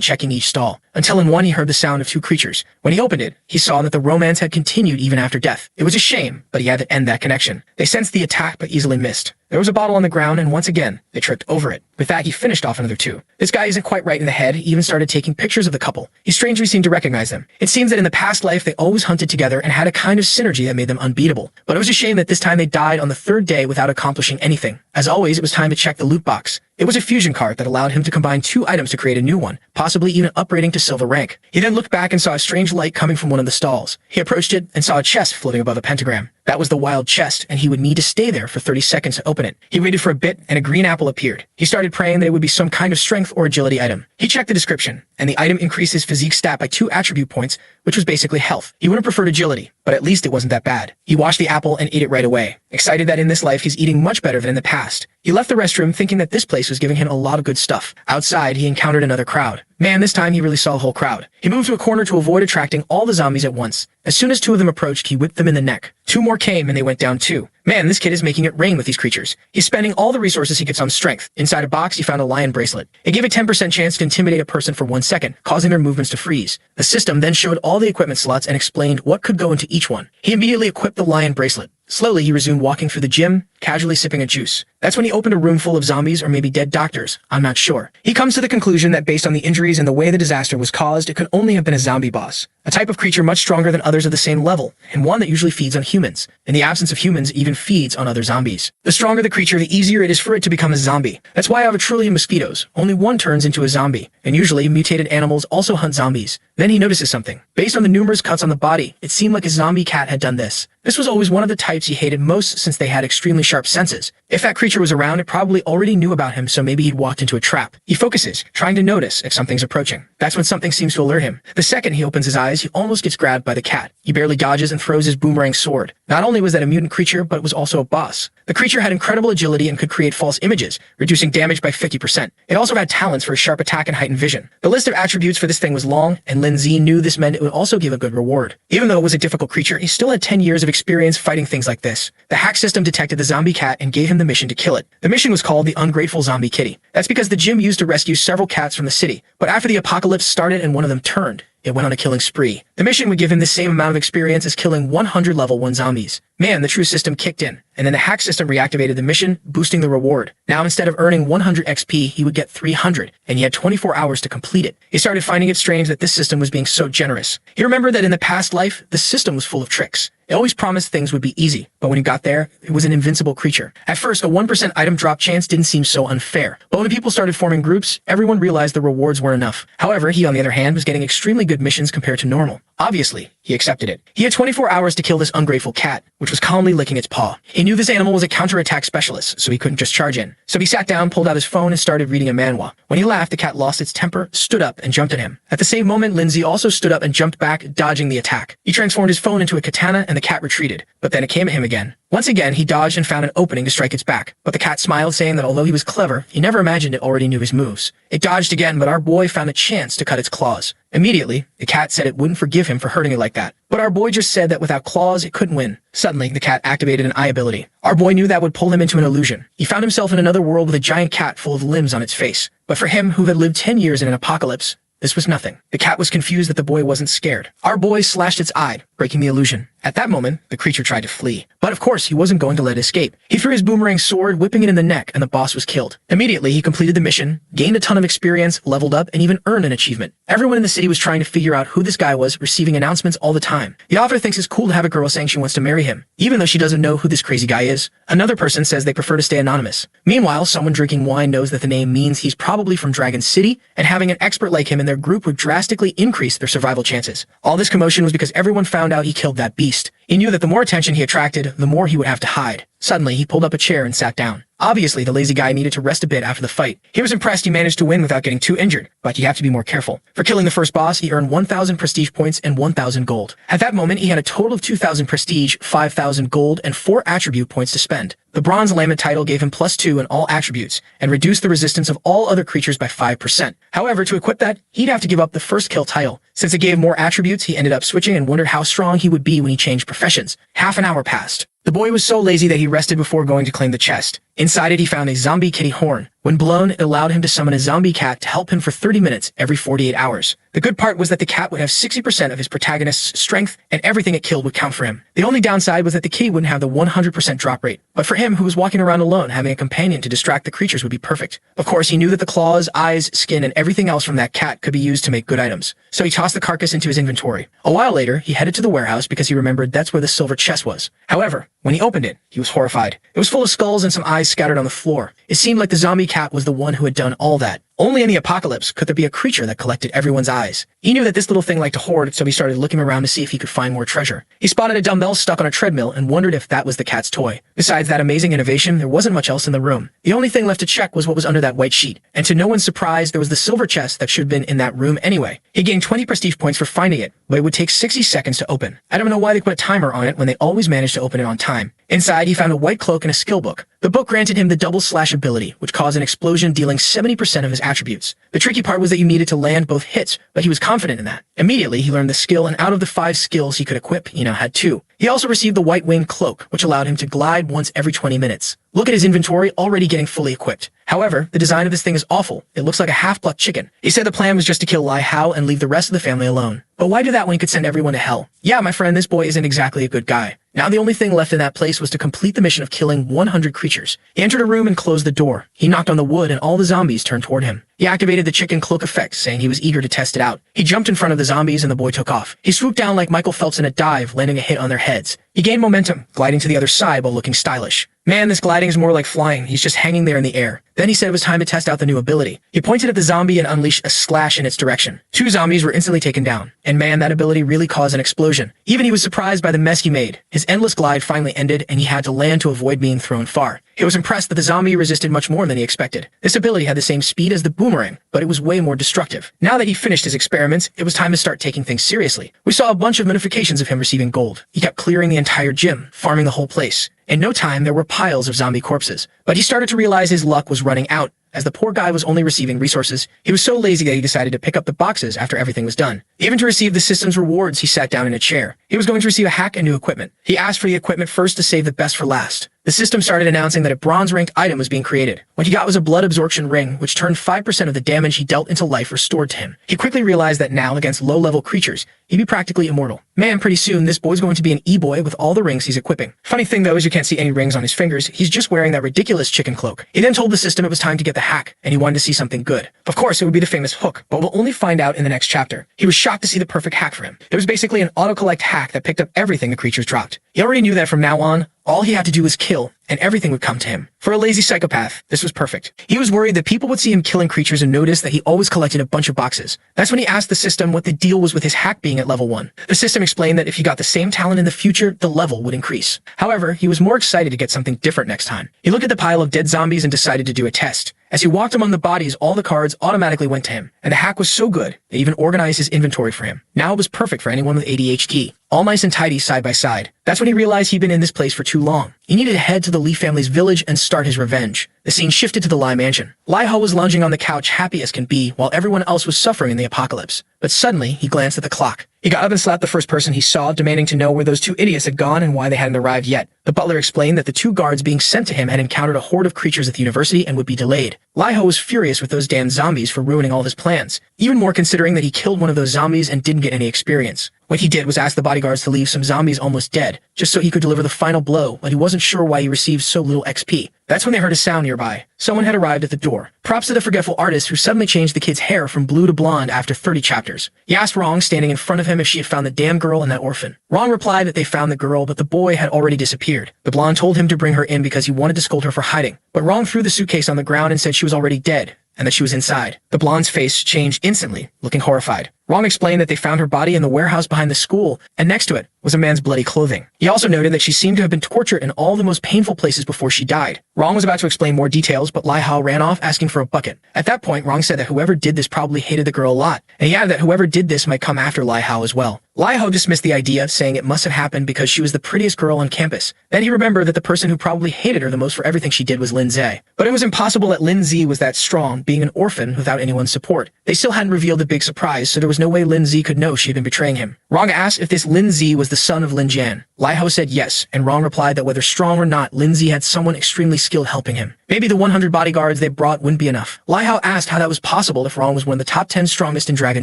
A: checking each stall, until in one he heard the sound of two creatures. When he opened it, he saw that the romance had continued even after death. It was a shame, but he had to end that connection. They sensed the attack but easily missed. There was a bottle on the ground, and once again, they tripped over it. With that, he finished off another two. This guy isn't quite right in the head. He even started taking pictures of the couple. He strangely seemed to recognize them. It seems that in the past life, they always hunted together and had a kind of synergy that made them unbeatable. But it was a shame that this time they died on the third day without accomplishing anything. As always, it was time to check the loot box. It was a fusion card that allowed him to combine two items to create a new one, possibly even upgrading to silver rank. He then looked back and saw a strange light coming from one of the stalls. He approached it and saw a chest floating above a pentagram. That was the wild chest, and he would need to stay there for 30 seconds to open it. He waited for a bit, and a green apple appeared. He started praying that it would be some kind of strength or agility item. He checked the description, and the item increased his physique stat by 2 attribute points, which was basically health. He would have preferred agility, but at least it wasn't that bad. He washed the apple and ate it right away, excited that in this life he's eating much better than in the past. He left the restroom thinking that this place was giving him a lot of good stuff. Outside, he encountered another crowd. Man, this time he really saw a whole crowd. He moved to a corner to avoid attracting all the zombies at once. As soon as 2 of them approached, he whipped them in the neck. 2 more came and they went down too. Man, this kid is making it rain with these creatures. He's spending all the resources he gets on strength. Inside a box, he found a lion bracelet. It gave a 10% chance to intimidate a person for 1 second, causing their movements to freeze. The system then showed all the equipment slots and explained what could go into each one. He immediately equipped the lion bracelet. Slowly, he resumed walking through the gym, casually sipping a juice. That's when he opened a room full of zombies or maybe dead doctors. I'm not sure. He comes to the conclusion that based on the injuries and the way the disaster was caused, it could only have been a zombie boss. A type of creature much stronger than others of the same level, and one that usually feeds on humans. In the absence of humans, it even feeds on other zombies. The stronger the creature, the easier it is for it to become a zombie. That's why out of a trillion mosquitoes, only one turns into a zombie. And usually, mutated animals also hunt zombies. Then he notices something. Based on the numerous cuts on the body, it seemed like a zombie cat had done this. This was always one of the types he hated most since they had extremely sharp senses. If that creature was around, it probably already knew about him, so maybe he'd walked into a trap. He focuses, trying to notice if something's approaching. That's when something seems to alert him. The second he opens his eyes, he almost gets grabbed by the cat. He barely dodges and throws his boomerang sword. Not only was that a mutant creature, but it was also a boss. The creature had incredible agility and could create false images, reducing damage by 50%. It also had talents for a sharp attack and heightened vision. The list of attributes for this thing was long, and Lindsay knew this meant it would also give a good reward. Even though it was a difficult creature, he still had 10 years of experience fighting things like this. The hack system detected the zombie cat and gave him the mission to kill it. The mission was called the Ungrateful Zombie Kitty. That's because the gym used to rescue several cats from the city, but after the apocalypse started and one of them turned, it went on a killing spree. The mission would give him the same amount of experience as killing 100 level 1 zombies. Man, the true system kicked in, and then the hack system reactivated the mission, boosting the reward. Now instead of earning 100 XP, he would get 300, and he had 24 hours to complete it. He started finding it strange that this system was being so generous. He remembered that in the past life, the system was full of tricks. It always promised things would be easy, but when he got there, it was an invincible creature. At first, a 1% item drop chance didn't seem so unfair, but when people started forming groups, everyone realized the rewards weren't enough. However, he on the other hand was getting extremely good missions compared to normal. Obviously, he accepted it. He had 24 hours to kill this ungrateful cat, which was calmly licking its paw. He knew this animal was a counterattack specialist, so he couldn't just charge in. So he sat down, pulled out his phone, and started reading a manhwa. When he laughed, the cat lost its temper, stood up, and jumped at him. At the same moment, Lindsay also stood up and jumped back, dodging the attack. He transformed his phone into a katana, and the cat retreated. But then it came at him again. Once again, he dodged and found an opening to strike its back. But the cat smiled, saying that although he was clever, he never imagined it already knew his moves. It dodged again, but our boy found a chance to cut its claws. Immediately, the cat said it wouldn't forgive him for hurting it like that. But our boy just said that without claws, it couldn't win. Suddenly, the cat activated an eye ability. Our boy knew that would pull him into an illusion. He found himself in another world with a giant cat full of limbs on its face. But for him, who had lived 10 years in an apocalypse, this was nothing. The cat was confused that the boy wasn't scared. Our boy slashed its eye, breaking the illusion. At that moment, the creature tried to flee. But of course, he wasn't going to let it escape. He threw his boomerang sword, whipping it in the neck, and the boss was killed. Immediately, he completed the mission, gained a ton of experience, leveled up, and even earned an achievement. Everyone in the city was trying to figure out who this guy was, receiving announcements all the time. The author thinks it's cool to have a girl saying she wants to marry him, even though she doesn't know who this crazy guy is. Another person says they prefer to stay anonymous. Meanwhile, someone drinking wine knows that the name means he's probably from Dragon City, and having an expert like him in their group would drastically increase their survival chances. All this commotion was because everyone found out he killed that beast. He knew that the more attention he attracted, the more he would have to hide. Suddenly, he pulled up a chair and sat down. Obviously, the lazy guy needed to rest a bit after the fight. He was impressed he managed to win without getting too injured, but you have to be more careful. For killing the first boss, he earned 1,000 prestige points and 1,000 gold. At that moment, he had a total of 2,000 prestige, 5,000 gold, and 4 attribute points to spend. The Bronze Lament title gave him +2 in all attributes, and reduced the resistance of all other creatures by 5%. However, to equip that, he'd have to give up the first kill title. Since it gave more attributes, he ended up switching and wondered how strong he would be when he changed professions. Half an hour passed. The boy was so lazy that he rested before going to claim the chest. Inside it, he found a zombie kitty horn. When blown, it allowed him to summon a zombie cat to help him for 30 minutes every 48 hours. The good part was that the cat would have 60% of his protagonist's strength, and everything it killed would count for him. The only downside was that the kitty wouldn't have the 100% drop rate. But for him, who was walking around alone, having a companion to distract the creatures would be perfect. Of course, he knew that the claws, eyes, skin, and everything else from that cat could be used to make good items. So he tossed the carcass into his inventory. A while later, he headed to the warehouse because he remembered that's where the silver chest was. However, when he opened it, he was horrified. It was full of skulls and some eyes scattered on the floor. It seemed like the zombie cat was the one who had done all that. Only in the apocalypse could there be a creature that collected everyone's eyes. He knew that this little thing liked to hoard, so he started looking around to see if he could find more treasure. He spotted a dumbbell stuck on a treadmill and wondered if that was the cat's toy. Besides that amazing innovation, there wasn't much else in the room. The only thing left to check was what was under that white sheet. And to no one's surprise, there was the silver chest that should have been in that room anyway. He gained 20 prestige points for finding it, but it would take 60 seconds to open. I don't know why they put a timer on it when they always managed to open it on time. Inside, he found a white cloak and a skill book. The book granted him the double slash ability, which caused an explosion dealing 70% of his attributes. The tricky part was that you needed to land both hits, but he was confident in that. Immediately, he learned the skill, and out of the 5 skills he could equip, he now had 2. He also received the white winged cloak, which allowed him to glide once every 20 minutes. Look at his inventory, already getting fully equipped. However, the design of this thing is awful. It looks like a half-plucked chicken. He said the plan was just to kill Lai Hao and leave the rest of the family alone. But why do that when he could send everyone to hell? Yeah, my friend, this boy isn't exactly a good guy. Now the only thing left in that place was to complete the mission of killing 100 creatures. He entered a room and closed the door. He knocked on the wood and all the zombies turned toward him. He activated the chicken cloak effect, saying he was eager to test it out. He jumped in front of the zombies and the boy took off. He swooped down like Michael Phelps in a dive, landing a hit on their heads. He gained momentum, gliding to the other side while looking stylish. Man, this gliding is more like flying. He's just hanging there in the air. Then he said it was time to test out the new ability. He pointed at the zombie and unleashed a slash in its direction. 2 zombies were instantly taken down. And man, that ability really caused an explosion. Even he was surprised by the mess he made. His endless glide finally ended, and he had to land to avoid being thrown far. He was impressed that the zombie resisted much more than he expected. This ability had the same speed as the boomerang, but it was way more destructive. Now that he finished his experiments, it was time to start taking things seriously. We saw a bunch of notifications of him receiving gold. He kept clearing the entire gym, farming the whole place. In no time, there were piles of zombie corpses. But he started to realize his luck was running out. As the poor guy was only receiving resources, he was so lazy that he decided to pick up the boxes after everything was done. Even to receive the system's rewards, he sat down in a chair. He was going to receive a hack and new equipment. He asked for the equipment first to save the best for last. The system started announcing that a bronze-ranked item was being created. What he got was a blood absorption ring, which turned 5% of the damage he dealt into life restored to him. He quickly realized that now, against low-level creatures, he'd be practically immortal. Man, pretty soon, this boy's going to be an e-boy with all the rings he's equipping. Funny thing, though, is you can't see any rings on his fingers. He's just wearing that ridiculous chicken cloak. He then told the system it was time to get the hack, and he wanted to see something good. Of course, it would be the famous hook, but we'll only find out in the next chapter. He was shocked to see the perfect hack for him. It was basically an auto-collect hack that picked up everything the creatures dropped. He already knew that from now on, all he had to do was kill, and everything would come to him. For a lazy psychopath, this was perfect. He was worried that people would see him killing creatures and notice that he always collected a bunch of boxes. That's when he asked the system what the deal was with his hack being at level 1. The system explained that if he got the same talent in the future, the level would increase. However, he was more excited to get something different next time. He looked at the pile of dead zombies and decided to do a test. As he walked among the bodies, all the cards automatically went to him, and the hack was so good, they even organized his inventory for him. Now it was perfect for anyone with ADHD. All nice and tidy side by side. That's when he realized he'd been in this place for too long. He needed to head to the Lee family's village and start his revenge. The scene shifted to the Lai mansion. Lai Ho was lounging on the couch happy as can be, while everyone else was suffering in the apocalypse. But suddenly, he glanced at the clock. He got up and slapped the first person he saw, demanding to know where those two idiots had gone and why they hadn't arrived yet. The butler explained that the two guards being sent to him had encountered a horde of creatures at the university and would be delayed. Lai Ho was furious with those damn zombies for ruining all his plans, even more considering that he killed one of those zombies and didn't get any experience. What he did was ask the bodyguards to leave some zombies almost dead, just so he could deliver the final blow, but he wasn't sure why he received so little XP. That's when they heard a sound nearby. Someone had arrived at the door. Props to the forgetful artist who suddenly changed the kid's hair from blue to blonde after 30 chapters. He asked Rong, standing in front of him, if she had found the damn girl and that orphan. Rong replied that they found the girl, but the boy had already disappeared. The blonde told him to bring her in because he wanted to scold her for hiding. But Rong threw the suitcase on the ground and said she was already dead, and that she was inside. The blonde's face changed instantly, looking horrified. Rong explained that they found her body in the warehouse behind the school, and next to it was a man's bloody clothing. He also noted that she seemed to have been tortured in all the most painful places before she died. Rong was about to explain more details, but Lai Hao ran off asking for a bucket. At that point, Rong said that whoever did this probably hated the girl a lot, and he added that whoever did this might come after Lai Hao as well. Lai Hao dismissed the idea, saying it must have happened because she was the prettiest girl on campus. Then he remembered that the person who probably hated her the most for everything she did was Lin Zhe. But it was impossible that Lin Zhe was that strong, being an orphan without anyone's support. They still hadn't revealed the big surprise, so there was no way Lin Zhe could know she had been betraying him. Rong asked if this Lin Zhe was the son of Lin Jian. Lai Hao said yes, and Rong replied that whether strong or not, Lin Zhe had someone extremely skilled helping him. Maybe the 100 bodyguards they brought wouldn't be enough. Lai Hao asked how that was possible if Rong was one of the top 10 strongest in Dragon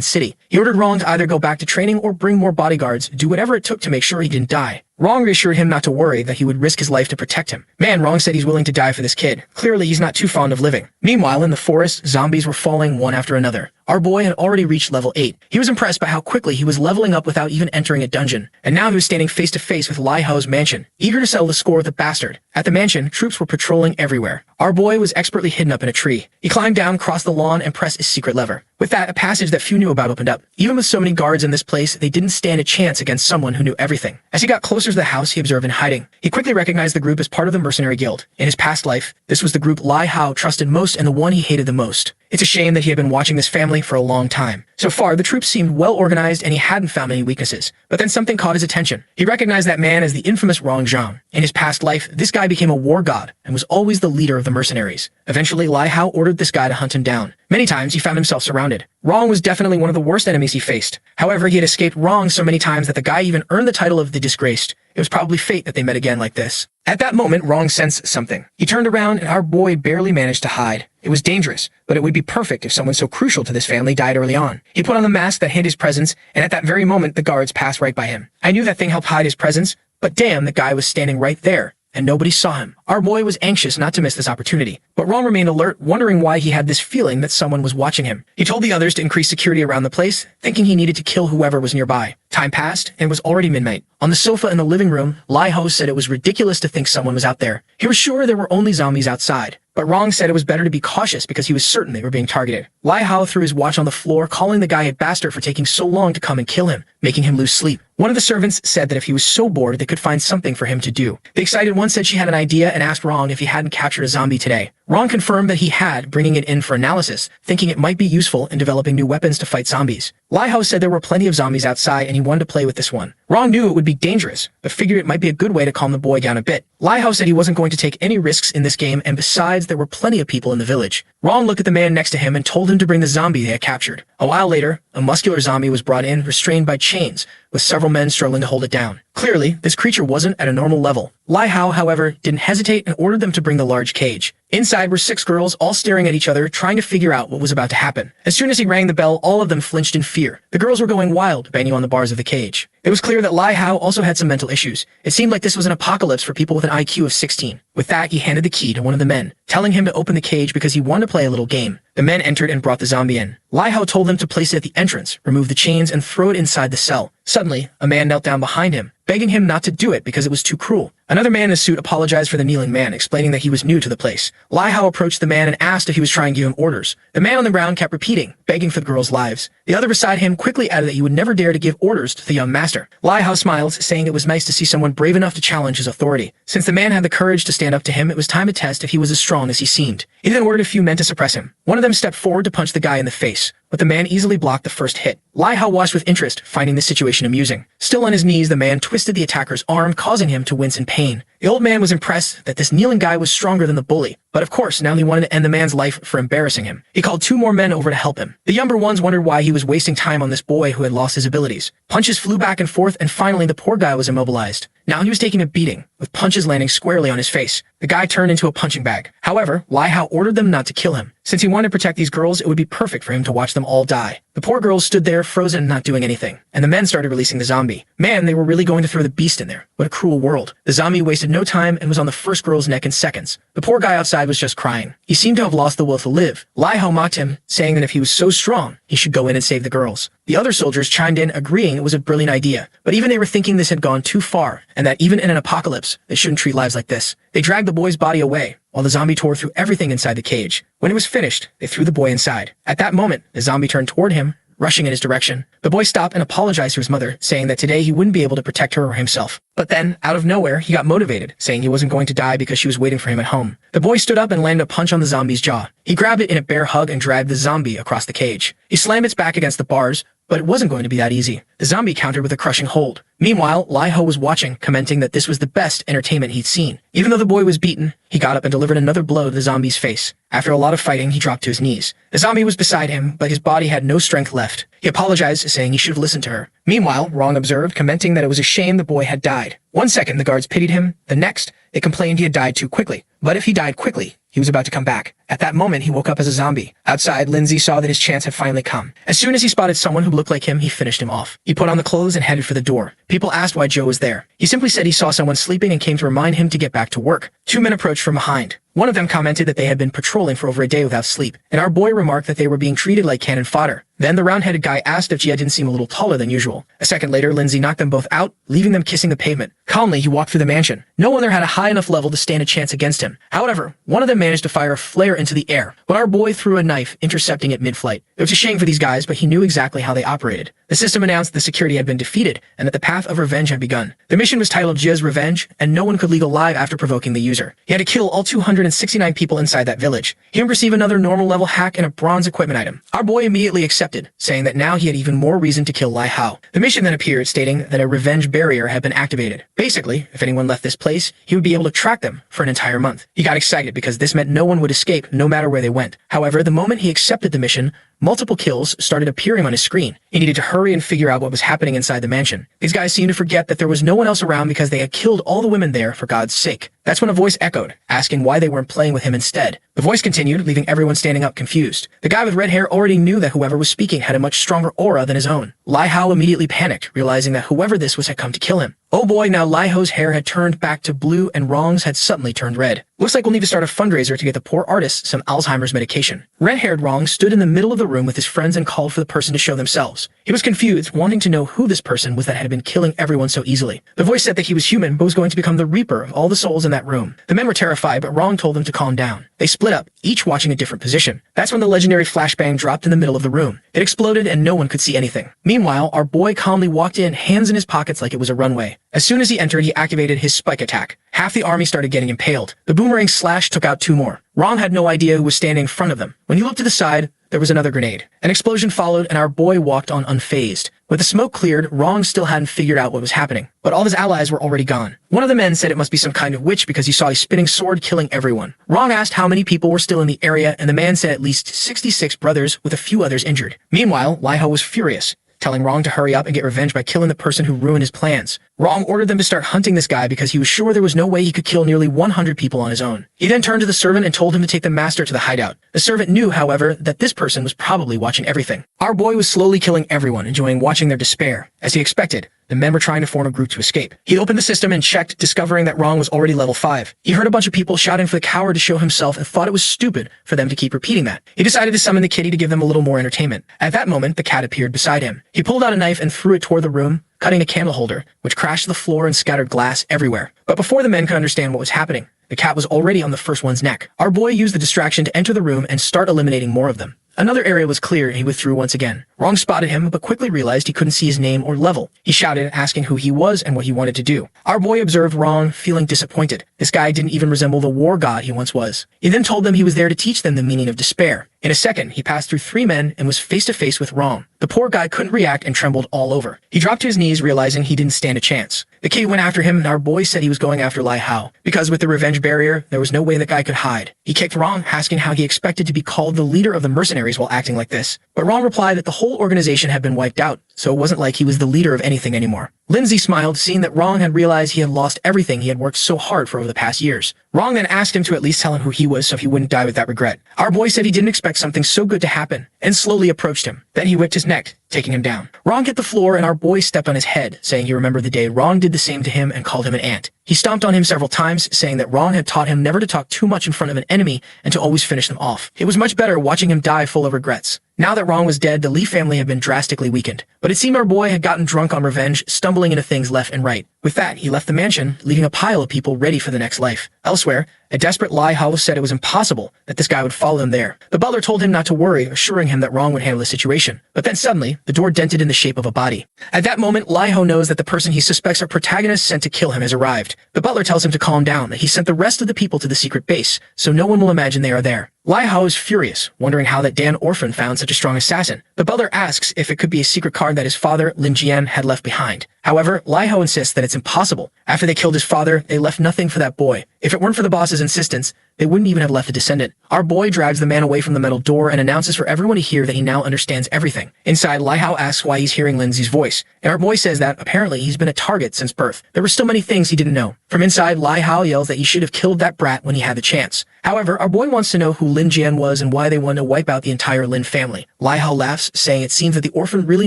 A: City. He ordered Rong to either go back to training or bring more bodyguards, do whatever it took to make sure he didn't die. Rong reassured him not to worry, that he would risk his life to protect him. Man, Rong said he's willing to die for this kid. Clearly, he's not too fond of living. Meanwhile, in the forest, zombies were falling one after another. Our boy had already reached level 8. He was impressed by how quickly he was leveling up without even entering a dungeon. And now he was standing face to face with Lai Hao's mansion, eager to settle the score with the bastard. At the mansion, troops were patrolling everywhere. Our boy was expertly hidden up in a tree. He climbed down, crossed the lawn, and pressed his secret lever. With that, a passage that few knew about opened up. Even with so many guards in this place, they didn't stand a chance against someone who knew everything. As he got closer to the house, he observed in hiding. He quickly recognized the group as part of the mercenary guild. In his past life, this was the group Lai Hao trusted most and the one he hated the most. It's a shame that he had been watching this family for a long time. So far, the troops seemed well organized and he hadn't found any weaknesses. But then something caught his attention. He recognized that man as the infamous Rong Zhang. In his past life, this guy became a war god and was always the leader of the mercenaries. Eventually, Lai Hao ordered this guy to hunt him down. Many times, he found himself surrounded. Rong was definitely one of the worst enemies he faced. However, he had escaped Rong so many times that the guy even earned the title of the Disgraced. It was probably fate that they met again like this. At that moment, Rong sensed something. He turned around and our boy barely managed to hide. It was dangerous, but it would be perfect if someone so crucial to this family died early on. He put on the mask that hid his presence, and at that very moment, the guards passed right by him. I knew that thing helped hide his presence, but damn, the guy was standing right there, and nobody saw him. Our boy was anxious not to miss this opportunity, but Rong remained alert, wondering why he had this feeling that someone was watching him. He told the others to increase security around the place, thinking he needed to kill whoever was nearby. Time passed, and it was already midnight. On the sofa in the living room, Lai Ho said it was ridiculous to think someone was out there. He was sure there were only zombies outside, but Rong said it was better to be cautious because he was certain they were being targeted. Lai Hao threw his watch on the floor, calling the guy a bastard for taking so long to come and kill him, making him lose sleep. One of the servants said that if he was so bored, they could find something for him to do. The excited one said she had an idea and asked Rong if he hadn't captured a zombie today. Rong confirmed that he had, bringing it in for analysis, thinking it might be useful in developing new weapons to fight zombies. Lai Hao said there were plenty of zombies outside and he wanted to play with this one. Rong knew it would be dangerous, but figured it might be a good way to calm the boy down a bit. Lai Hao said he wasn't going to take any risks in this game, and besides, there were plenty of people in the village. Rong looked at the man next to him and told him to bring the zombie they had captured. A while later, a muscular zombie was brought in, restrained by chains, with several men struggling to hold it down. Clearly, this creature wasn't at a normal level. Lai Hao, however, didn't hesitate and ordered them to bring the large cage. Inside were 6 girls, all staring at each other, trying to figure out what was about to happen. As soon as he rang the bell, all of them flinched in fear. The girls were going wild, banging on the bars of the cage. It was clear that Lai Hao also had some mental issues. It seemed like this was an apocalypse for people with an IQ of 16. With that, he handed the key to one of the men, telling him to open the cage because he wanted to play a little game. The men entered and brought the zombie in. Lai Hao told them to place it at the entrance, remove the chains, and throw it inside the cell. Suddenly, a man knelt down behind him, begging him not to do it because it was too cruel. Another man in a suit apologized for the kneeling man, explaining that he was new to the place. Lai Hao approached the man and asked if he was trying to give him orders. The man on the ground kept repeating, begging for the girls' lives. The other beside him quickly added that he would never dare to give orders to the young master. Lai Hao smiled, saying it was nice to see someone brave enough to challenge his authority. Since the man had the courage to stand up to him, it was time to test if he was as strong as he seemed. He then ordered a few men to suppress him. One of them stepped forward to punch the guy in the face, but the man easily blocked the first hit. Lai Hao watched with interest, finding the situation amusing. Still on his knees, the man twisted the attacker's arm, causing him to wince in pain. The old man was impressed that this kneeling guy was stronger than the bully, but of course now he wanted to end the man's life for embarrassing him. He called 2 more men over to help him. The younger ones wondered why he was wasting time on this boy who had lost his abilities. Punches flew back and forth, and finally the poor guy was immobilized. Now he was taking a beating, with punches landing squarely on his face. The guy turned into a punching bag. However, Lai Hao ordered them not to kill him. Since he wanted to protect these girls, it would be perfect for him to watch them all die. The poor girls stood there, frozen, not doing anything, and the men started releasing the zombie. Man, they were really going to throw the beast in there. What a cruel world. The zombie wasted no time and was on the first girl's neck in seconds. The poor guy outside was just crying. He seemed to have lost the will to live. Lai Hao mocked him, saying that if he was so strong, he should go in and save the girls. The other soldiers chimed in, agreeing it was a brilliant idea, but even they were thinking this had gone too far, and that even in an apocalypse, they shouldn't treat lives like this. They dragged the boy's body away, while the zombie tore through everything inside the cage. When it was finished, they threw the boy inside. At that moment, the zombie turned toward him, rushing in his direction. The boy stopped and apologized to his mother, saying that today he wouldn't be able to protect her or himself. But then, out of nowhere, he got motivated, saying he wasn't going to die because she was waiting for him at home. The boy stood up and landed a punch on the zombie's jaw. He grabbed it in a bear hug and dragged the zombie across the cage. He slammed its back against the bars, but it wasn't going to be that easy. The zombie countered with a crushing hold. Meanwhile, Lai Ho was watching, commenting that this was the best entertainment he'd seen. Even though the boy was beaten, he got up and delivered another blow to the zombie's face. After a lot of fighting, he dropped to his knees. The zombie was beside him, but his body had no strength left. He apologized, saying he should have listened to her. Meanwhile, Rong observed, commenting that it was a shame the boy had died. 1 second, the guards pitied him. The next, they complained he had died too quickly. But if he died quickly, he was about to come back. At that moment, he woke up as a zombie. Outside, Lindsay saw that his chance had finally come. As soon as he spotted someone who looked like him, he finished him off. He put on the clothes and headed for the door. People asked why Joe was there. He simply said he saw someone sleeping and came to remind him to get back to work. 2 men approached from behind. One of them commented that they had been patrolling for over a day without sleep, and our boy remarked that they were being treated like cannon fodder. Then the round-headed guy asked if Jia didn't seem a little taller than usual. A second later, Lindsay knocked them both out, leaving them kissing the pavement. Calmly, he walked through the mansion. No one there had a high enough level to stand a chance against him. However, one of them managed to fire a flare into the air, but our boy threw a knife, intercepting it mid-flight. It was a shame for these guys, but he knew exactly how they operated. The system announced the security had been defeated, and that the path of revenge had begun. The mission was titled Jia's Revenge, and no one could leave alive after provoking the user. He had to kill all 269 people inside that village. He would receive another normal level hack and a bronze equipment item. Our boy immediately accepted, saying that now he had even more reason to kill Lai Hao. The mission then appeared, stating that a revenge barrier had been activated. Basically, if anyone left this place, he would be able to track them for an entire month. He got excited because this meant no one would escape, no matter where they went. However, the moment he accepted the mission, multiple kills started appearing on his screen. He needed to hurry and figure out what was happening inside the mansion. These guys seemed to forget that there was no one else around because they had killed all the women there for God's sake. That's when a voice echoed, asking why they weren't playing with him instead. The voice continued, leaving everyone standing up confused. The guy with red hair already knew that whoever was speaking had a much stronger aura than his own. Lai Hao immediately panicked, realizing that whoever this was had come to kill him. Oh boy, now Lai Ho's hair had turned back to blue and Rong's had suddenly turned red. Looks like we'll need to start a fundraiser to get the poor artist some Alzheimer's medication. Red-haired Rong stood in the middle of the room with his friends and called for the person to show themselves. He was confused, wanting to know who this person was that had been killing everyone so easily. The voice said that he was human, but was going to become the reaper of all the souls in that room. The men were terrified, but Rong told them to calm down. They split up, each watching a different position. That's when the legendary flashbang dropped in the middle of the room. It exploded and no one could see anything. Meanwhile, our boy calmly walked in, hands in his pockets like it was a runway. As soon as he entered, he activated his spike attack. Half the army started getting impaled. The boomerang slash took out 2 more. Rong had no idea who was standing in front of them. When he looked to the side, there was another grenade. An explosion followed, and our boy walked on unfazed. With the smoke cleared, Rong still hadn't figured out what was happening, but all of his allies were already gone. One of the men said it must be some kind of witch because he saw a spinning sword killing everyone. Rong asked how many people were still in the area, and the man said at least 66 brothers with a few others injured. Meanwhile, Lai Ho was furious, telling Rong to hurry up and get revenge by killing the person who ruined his plans. Rong ordered them to start hunting this guy because he was sure there was no way he could kill nearly 100 people on his own. He then turned to the servant and told him to take the master to the hideout. The servant knew, however, that this person was probably watching everything. Our boy was slowly killing everyone, enjoying watching their despair. As he expected, the men were trying to form a group to escape. He opened the system and checked, discovering that Rong was already level 5. He heard a bunch of people shouting for the coward to show himself and thought it was stupid for them to keep repeating that. He decided to summon the kitty to give them a little more entertainment. At that moment, the cat appeared beside him. He pulled out a knife and threw it toward the room, cutting a candle holder, which crashed to the floor and scattered glass everywhere. But before the men could understand what was happening, the cat was already on the first one's neck. Our boy used the distraction to enter the room and start eliminating more of them. Another area was clear and he withdrew once again. Rong spotted him, but quickly realized he couldn't see his name or level. He shouted, asking who he was and what he wanted to do. Our boy observed Rong, feeling disappointed. This guy didn't even resemble the war god he once was. He then told them he was there to teach them the meaning of despair. In a second, he passed through 3 men and was face to face with Rong. The poor guy couldn't react and trembled all over. He dropped to his knees, realizing he didn't stand a chance. The kid went after him, and our boy said he was going after Lai Hao, because with the revenge barrier, there was no way that guy could hide. He kicked Rong, asking how he expected to be called the leader of the mercenaries while acting like this. But Rong replied that the whole organization had been wiped out, so it wasn't like he was the leader of anything anymore. Lindsay smiled, seeing that Rong had realized he had lost everything he had worked so hard for over the past years. Rong then asked him to at least tell him who he was so he wouldn't die with that regret. Our boy said he didn't expect something so good to happen, and slowly approached him. Then he whipped his neck, taking him down. Rong hit the floor, and our boy stepped on his head, saying he remembered the day Rong did the same to him and called him an ant. He stomped on him several times, saying that Rong had taught him never to talk too much in front of an enemy and to always finish them off. It was much better watching him die full of regrets. Now that Rong was dead, the Lee family had been drastically weakened. But it seemed our boy had gotten drunk on revenge, stumbling into things left and right. With that, he left the mansion, leaving a pile of people ready for the next life. Elsewhere, a desperate Lai Hao said it was impossible that this guy would follow him there. The butler told him not to worry, assuring him that Rong would handle the situation. But then suddenly, the door dented in the shape of a body. At that moment, Lai Hao knows that the person he suspects our protagonist sent to kill him has arrived. The butler tells him to calm down, that he sent the rest of the people to the secret base, so no one will imagine they are there. Lai Hao is furious, wondering how that Dan orphan found such a strong assassin. The butler asks if it could be a secret card that his father, Lin Jian, had left behind. However, Lai Hao insists that it's impossible. After they killed his father, they left nothing for that boy. If it weren't for the boss's insistence, they wouldn't even have left a descendant. Our boy drags the man away from the metal door and announces for everyone to hear that he now understands everything. Inside, Lai Hao asks why he's hearing Lindsay's voice, and our boy says that apparently he's been a target since birth. There were still many things he didn't know. From inside, Lai Hao yells that he should have killed that brat when he had the chance. However, our boy wants to know who Lin Jian was and why they wanted to wipe out the entire Lin family. Lai Hao laughs, saying it seems that the orphan really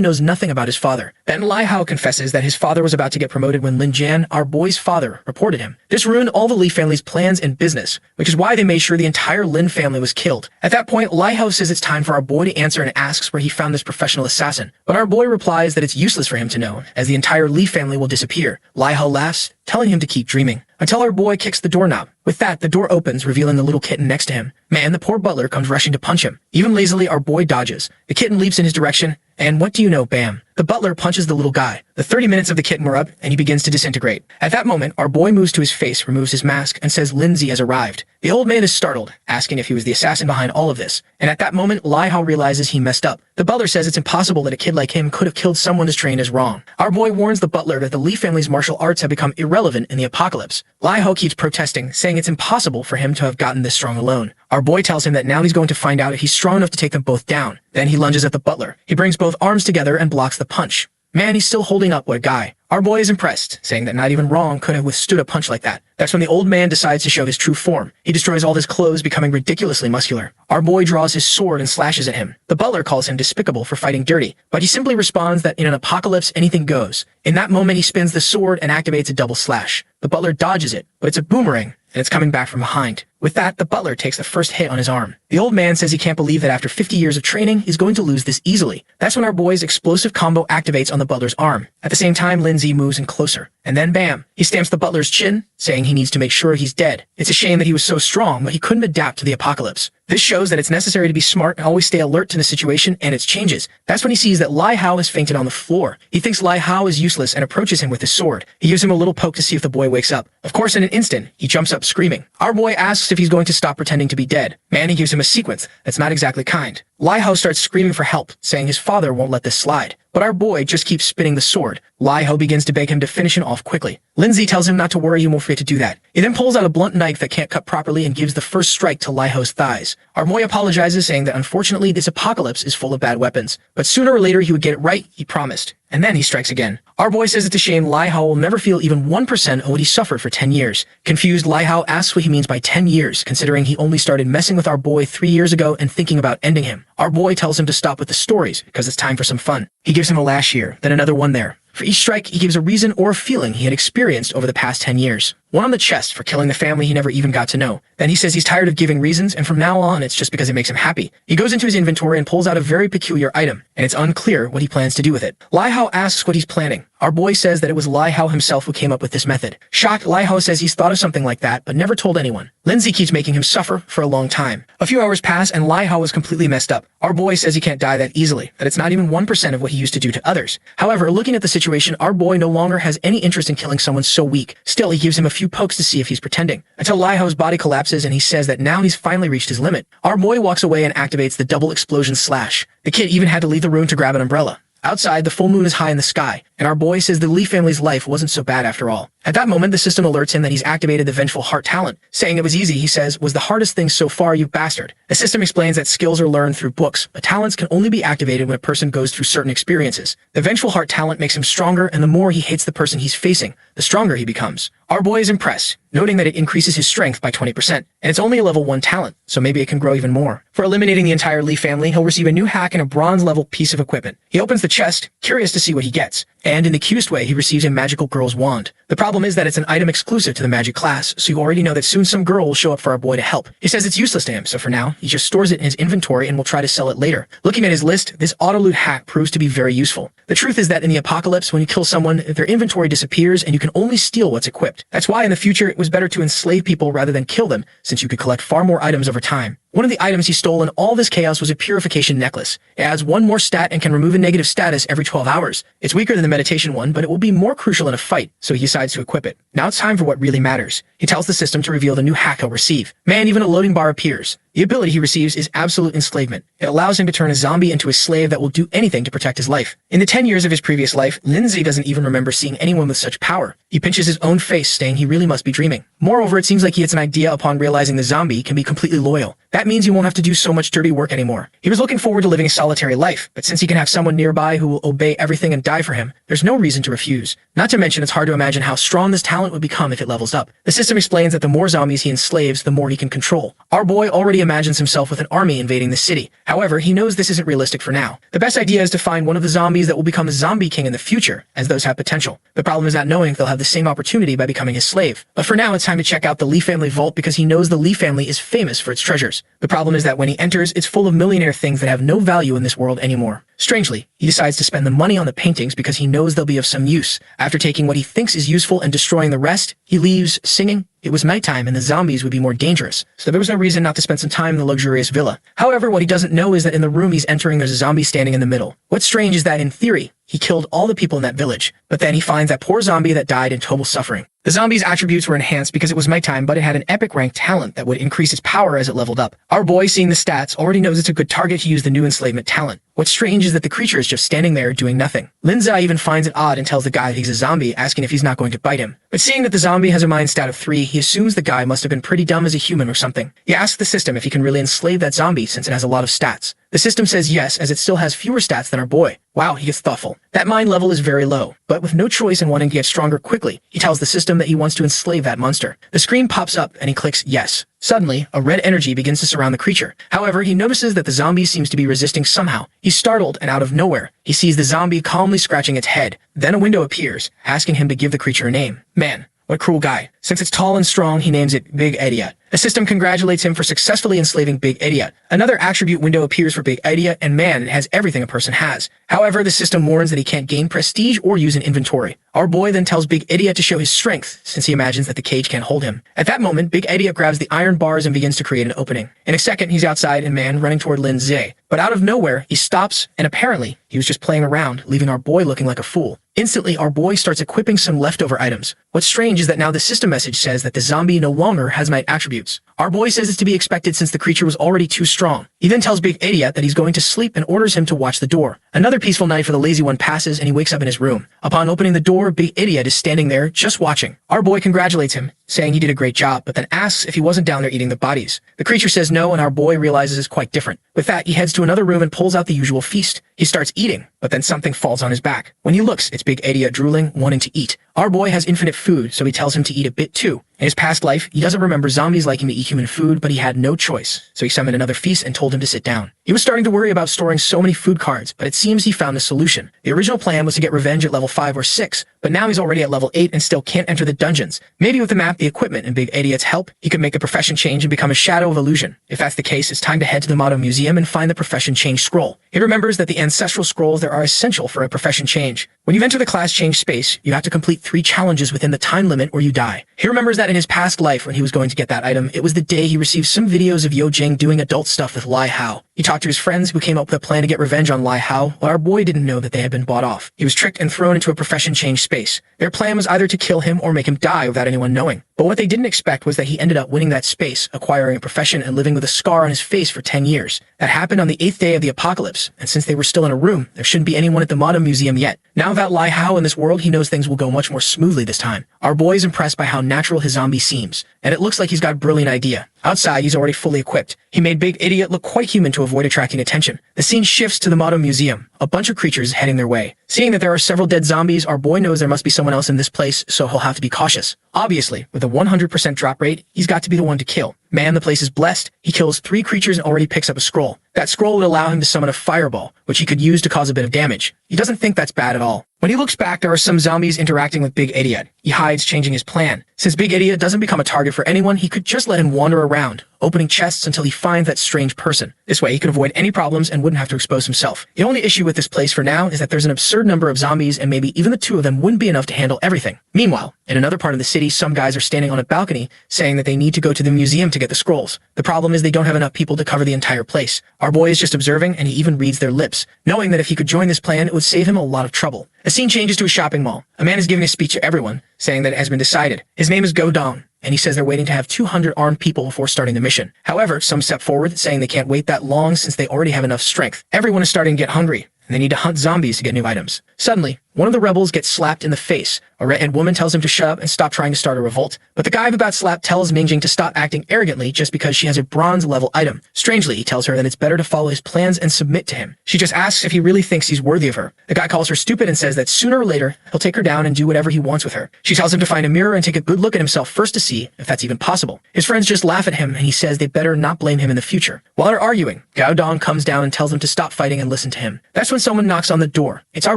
A: knows nothing about his father. Then Lai Hao confesses that his father was about to get promoted when Lin Jian, our boy's father, reported him. This ruined all the Li family's plans and business, which is why they made sure the entire Lin family was killed. At that point, Lai Hao says it's time for our boy to answer and asks where he found this professional assassin. But our boy replies that it's useless for him to know, as the entire Li family will disappear. Lai Hao laughs, telling him to keep dreaming, until our boy kicks the doorknob. With that, the door opens, revealing the little kitten next to him. Man, the poor butler comes rushing to punch him. Even lazily, our boy dodges. The kitten leaps in his direction, and what do you know, bam. The butler punches the little guy. The 30 minutes of the kitten were up, and he begins to disintegrate. At that moment, our boy moves to his face, removes his mask, and says Lindsay has arrived. The old man is startled, asking if he was the assassin behind all of this. And at that moment, Lai Hao realizes he messed up. The butler says it's impossible that a kid like him could have killed someone as trained as Rong. Our boy warns the butler that the Li family's martial arts have become irrelevant in the apocalypse. Lai Hao keeps protesting, saying it's impossible for him to have gotten this strong alone. Our boy tells him that now he's going to find out if he's strong enough to take them both down. Then he lunges at the butler. He brings both arms together and blocks the punch. Man, he's still holding up. What a guy. Our boy is impressed, saying that not even Rong could have withstood a punch like that. That's when the old man decides to show his true form. He destroys all his clothes, becoming ridiculously muscular. Our boy draws his sword and slashes at him. The butler calls him despicable for fighting dirty, but he simply responds that in an apocalypse, anything goes. In that moment, he spins the sword and activates a double slash. The butler dodges it, but it's a boomerang, and it's coming back from behind. With that, the butler takes the first hit on his arm. The old man says he can't believe that after 50 years of training, he's going to lose this easily. That's when our boy's explosive combo activates on the butler's arm. At the same time, Lindsay moves in closer. And then bam, he stamps the butler's chin, saying he needs to make sure he's dead. It's a shame that he was so strong, but he couldn't adapt to the apocalypse. This shows that it's necessary to be smart and always stay alert to the situation and its changes. That's when he sees that Lai Hao has fainted on the floor. He thinks Lai Hao is useless and approaches him with his sword. He gives him a little poke to see if the boy wakes up. Of course, in an instant, he jumps up screaming. Our boy asks if he's going to stop pretending to be dead. Man, he gives him a sequence that's not exactly kind. Lai Hao starts screaming for help, saying his father won't let this slide. But our boy just keeps spinning the sword. Lai Hao begins to beg him to finish him off quickly. Lindsay tells him not to worry, he won't forget to do that. He then pulls out a blunt knife that can't cut properly and gives the first strike to Lai Hao's thighs. Our boy apologizes, saying that unfortunately this apocalypse is full of bad weapons. But sooner or later he would get it right, he promised. And then he strikes again. Our boy says it's a shame Lai Hao will never feel even 1% of what he suffered for 10 years. Confused, Lai Hao asks what he means by 10 years, considering he only started messing with our boy 3 years ago and thinking about ending him. Our boy tells him to stop with the stories, because it's time for some fun. He gives him a lash here, then another one there. For each strike, he gives a reason or a feeling he had experienced over the past 10 years. One on the chest for killing the family he never even got to know. Then he says he's tired of giving reasons, and from now on, it's just because it makes him happy. He goes into his inventory and pulls out a very peculiar item, and it's unclear what he plans to do with it. Lai Hao asks what he's planning. Our boy says that it was Lai Hao himself who came up with this method. Shocked, Lai Hao says he's thought of something like that, but never told anyone. Lindsay keeps making him suffer for a long time. A few hours pass, and Lai Hao is completely messed up. Our boy says he can't die that easily, that it's not even 1% of what he used to do to others. However, looking at the situation, our boy no longer has any interest in killing someone so weak. Still, he gives him a few pokes to see if he's pretending, until Lai Hao's body collapses and he says that now he's finally reached his limit. Our boy walks away and activates the double explosion slash. The kid even had to leave the room to grab an umbrella. Outside, the full moon is high in the sky, and our boy says the Lee family's life wasn't so bad after all. At that moment, the system alerts him that he's activated the Vengeful Heart talent. Saying it was easy, he says, was the hardest thing so far, you bastard. The system explains that skills are learned through books, but talents can only be activated when a person goes through certain experiences. The Vengeful Heart talent makes him stronger, and the more he hates the person he's facing, the stronger he becomes. Our boy is impressed, noting that it increases his strength by 20%, and it's only a level 1 talent, so maybe it can grow even more. For eliminating the entire Lee family, he'll receive a new hack and a bronze-level piece of equipment. He opens the chest, curious to see what he gets, and in the cutest way, he receives a magical girl's wand. The problem is that it's an item exclusive to the magic class, so you already know that soon some girl will show up for our boy to help. He says it's useless to him, so for now, he just stores it in his inventory and will try to sell it later. Looking at his list, this auto-loot hack proves to be very useful. The truth is that in the apocalypse, when you kill someone, their inventory disappears and you can only steal what's equipped. That's why in the future, it was better to enslave people rather than kill them, since you could collect far more items over time. One of the items he stole in all this chaos was a purification necklace. It adds 1 more stat and can remove a negative status every 12 hours. It's weaker than the meditation one, but it will be more crucial in a fight, so he decides to equip it. Now it's time for what really matters. He tells the system to reveal the new hack he'll receive. Man, even a loading bar appears. The ability he receives is absolute enslavement. It allows him to turn a zombie into a slave that will do anything to protect his life. In the 10 years of his previous life, Lindsay doesn't even remember seeing anyone with such power. He pinches his own face, saying he really must be dreaming. Moreover, it seems like he gets an idea upon realizing the zombie can be completely loyal. That means he won't have to do so much dirty work anymore. He was looking forward to living a solitary life, but since he can have someone nearby who will obey everything and die for him, there's no reason to refuse. Not to mention, it's hard to imagine how strong this talent would become if it levels up. The system explains that the more zombies he enslaves, the more he can control. Our boy already imagines himself with an army invading the city. However, he knows this isn't realistic for now. The best idea is to find one of the zombies that will become a zombie king in the future, as those have potential. The problem is not knowing if they'll have the same opportunity by becoming his slave. But for now, it's time to check out the Lee family vault because he knows the Lee family is famous for its treasures. The problem is that when he enters, it's full of millionaire things that have no value in this world anymore. Strangely, he decides to spend the money on the paintings because he knows they'll be of some use. After taking what he thinks is useful and destroying the rest, he leaves, singing. It was nighttime and the zombies would be more dangerous, so there was no reason not to spend some time in the luxurious villa. However, what he doesn't know is that in the room he's entering there's a zombie standing in the middle. What's strange is that in theory, he killed all the people in that village, but then he finds that poor zombie that died in total suffering. The zombie's attributes were enhanced because it was nighttime, but it had an epic rank talent that would increase its power as it leveled up. Our boy, seeing the stats, already knows it's a good target to use the new enslavement talent. What's strange is that the creature is just standing there doing nothing. Lindsay even finds it odd and tells the guy that he's a zombie, asking if he's not going to bite him. But seeing that the zombie has a mind stat of 3, he assumes the guy must have been pretty dumb as a human or something. He asks the system if he can really enslave that zombie since it has a lot of stats. The system says yes, as it still has fewer stats than our boy. Wow, he gets thoughtful. That mind level is very low, but with no choice and wanting to get stronger quickly, he tells the system that he wants to enslave that monster. The screen pops up and he clicks yes. Suddenly, a red energy begins to surround the creature. However, he notices that the zombie seems to be resisting somehow. He's startled, and out of nowhere, he sees the zombie calmly scratching its head. Then a window appears, asking him to give the creature a name. Man, what a cruel guy. Since it's tall and strong, he names it Big Idiot. The system congratulates him for successfully enslaving Big Idiot. Another attribute window appears for Big Idiot, and man, it has everything a person has. However, the system warns that he can't gain prestige or use an inventory. Our boy then tells Big Idiot to show his strength, since he imagines that the cage can't hold him. At that moment, Big Idiot grabs the iron bars and begins to create an opening. In a second, he's outside and man running toward Lindsay. But out of nowhere, he stops, and apparently, he was just playing around, leaving our boy looking like a fool. Instantly, our boy starts equipping some leftover items. What's strange is that now the system message says that the zombie no longer has night attributes. Our boy says it's to be expected since the creature was already too strong. He then tells Big Idiot that he's going to sleep and orders him to watch the door. Another peaceful night for the lazy one passes and he wakes up in his room. Upon opening the door, Big Idiot is standing there, just watching. Our boy congratulates him, saying he did a great job, but then asks if he wasn't down there eating the bodies. The creature says no, and our boy realizes it's quite different. With that, he heads to another room and pulls out the usual feast. He starts eating, but then something falls on his back. When he looks, it's Big Idiot drooling, wanting to eat. Our boy has infinite food, so he tells him to eat a bit too. In his past life, he doesn't remember zombies liking to eat human food, but he had no choice, so he summoned another feast and told him to sit down. He was starting to worry about storing so many food cards, but it seems he found a solution. The original plan was to get revenge at level 5 or 6, but now he's already at level 8 and still can't enter the dungeons. Maybe with the map, the equipment, and Big Idiot's help, he could make the profession change and become a shadow of illusion. If that's the case, it's time to head to the Motto Museum and find the profession change scroll. He remembers that the ancestral scrolls there are essential for a profession change. When you enter the class change space, you have to complete 3 challenges within the time limit or you die. He remembers that in his past life when he was going to get that item, it was the day he received some videos of Yo Jing doing adult stuff with Lai Hao. He talks talked to his friends who came up with a plan to get revenge on Lai Hao, while our boy didn't know that they had been bought off. He was tricked and thrown into a profession change space. Their plan was either to kill him or make him die without anyone knowing. But what they didn't expect was that he ended up winning that space, acquiring a profession and living with a scar on his face for 10 years. That happened on the 8th day of the apocalypse, and since they were still in a room, there shouldn't be anyone at the Mada Museum yet. Now without Lai Hao in this world, he knows things will go much more smoothly this time. Our boy is impressed by how natural his zombie seems, and it looks like he's got a brilliant idea. Outside, he's already fully equipped. He made Big Idiot look quite human to avoid attracting attention. The scene shifts to the Mada Museum, a bunch of creatures heading their way. Seeing that there are several dead zombies, our boy knows there must be someone else in this place, so he'll have to be cautious. Obviously, with a 100% drop rate, he's got to be the one to kill. Man, the place is blessed. He kills 3 creatures and already picks up a scroll. That scroll would allow him to summon a fireball, which he could use to cause a bit of damage. He doesn't think that's bad at all. When he looks back, there are some zombies interacting with Big Idiot. He hides, changing his plan. Since Big Idiot doesn't become a target for anyone, he could just let him wander around, opening chests until he finds that strange person. This way, he could avoid any problems and wouldn't have to expose himself. The only issue with this place for now is that there's an absurd number of zombies, and maybe even the 2 of them wouldn't be enough to handle everything. Meanwhile, in another part of the city, some guys are standing on a balcony, saying that they need to go to the museum to get the scrolls. The problem is they don't have enough people to cover the entire place. Our boy is just observing, and he even reads their lips, knowing that if he could join this plan, it would save him a lot of trouble. The scene changes to a shopping mall. A man is giving a speech to everyone, saying that it has been decided. His name is Go Dong, and he says they're waiting to have 200 armed people before starting the mission. However, some step forward, saying they can't wait that long since they already have enough strength. Everyone is starting to get hungry, and they need to hunt zombies to get new items. Suddenly, one of the rebels gets slapped in the face. A red-haired woman tells him to shut up and stop trying to start a revolt. But the guy who got slapped tells Mingjing to stop acting arrogantly just because she has a bronze-level item. Strangely, he tells her that it's better to follow his plans and submit to him. She just asks if he really thinks he's worthy of her. The guy calls her stupid and says that sooner or later, he'll take her down and do whatever he wants with her. She tells him to find a mirror and take a good look at himself first to see if that's even possible. His friends just laugh at him, and he says they better not blame him in the future. While they're arguing, Gao Dong comes down and tells them to stop fighting and listen to him. That's when someone knocks on the door. It's our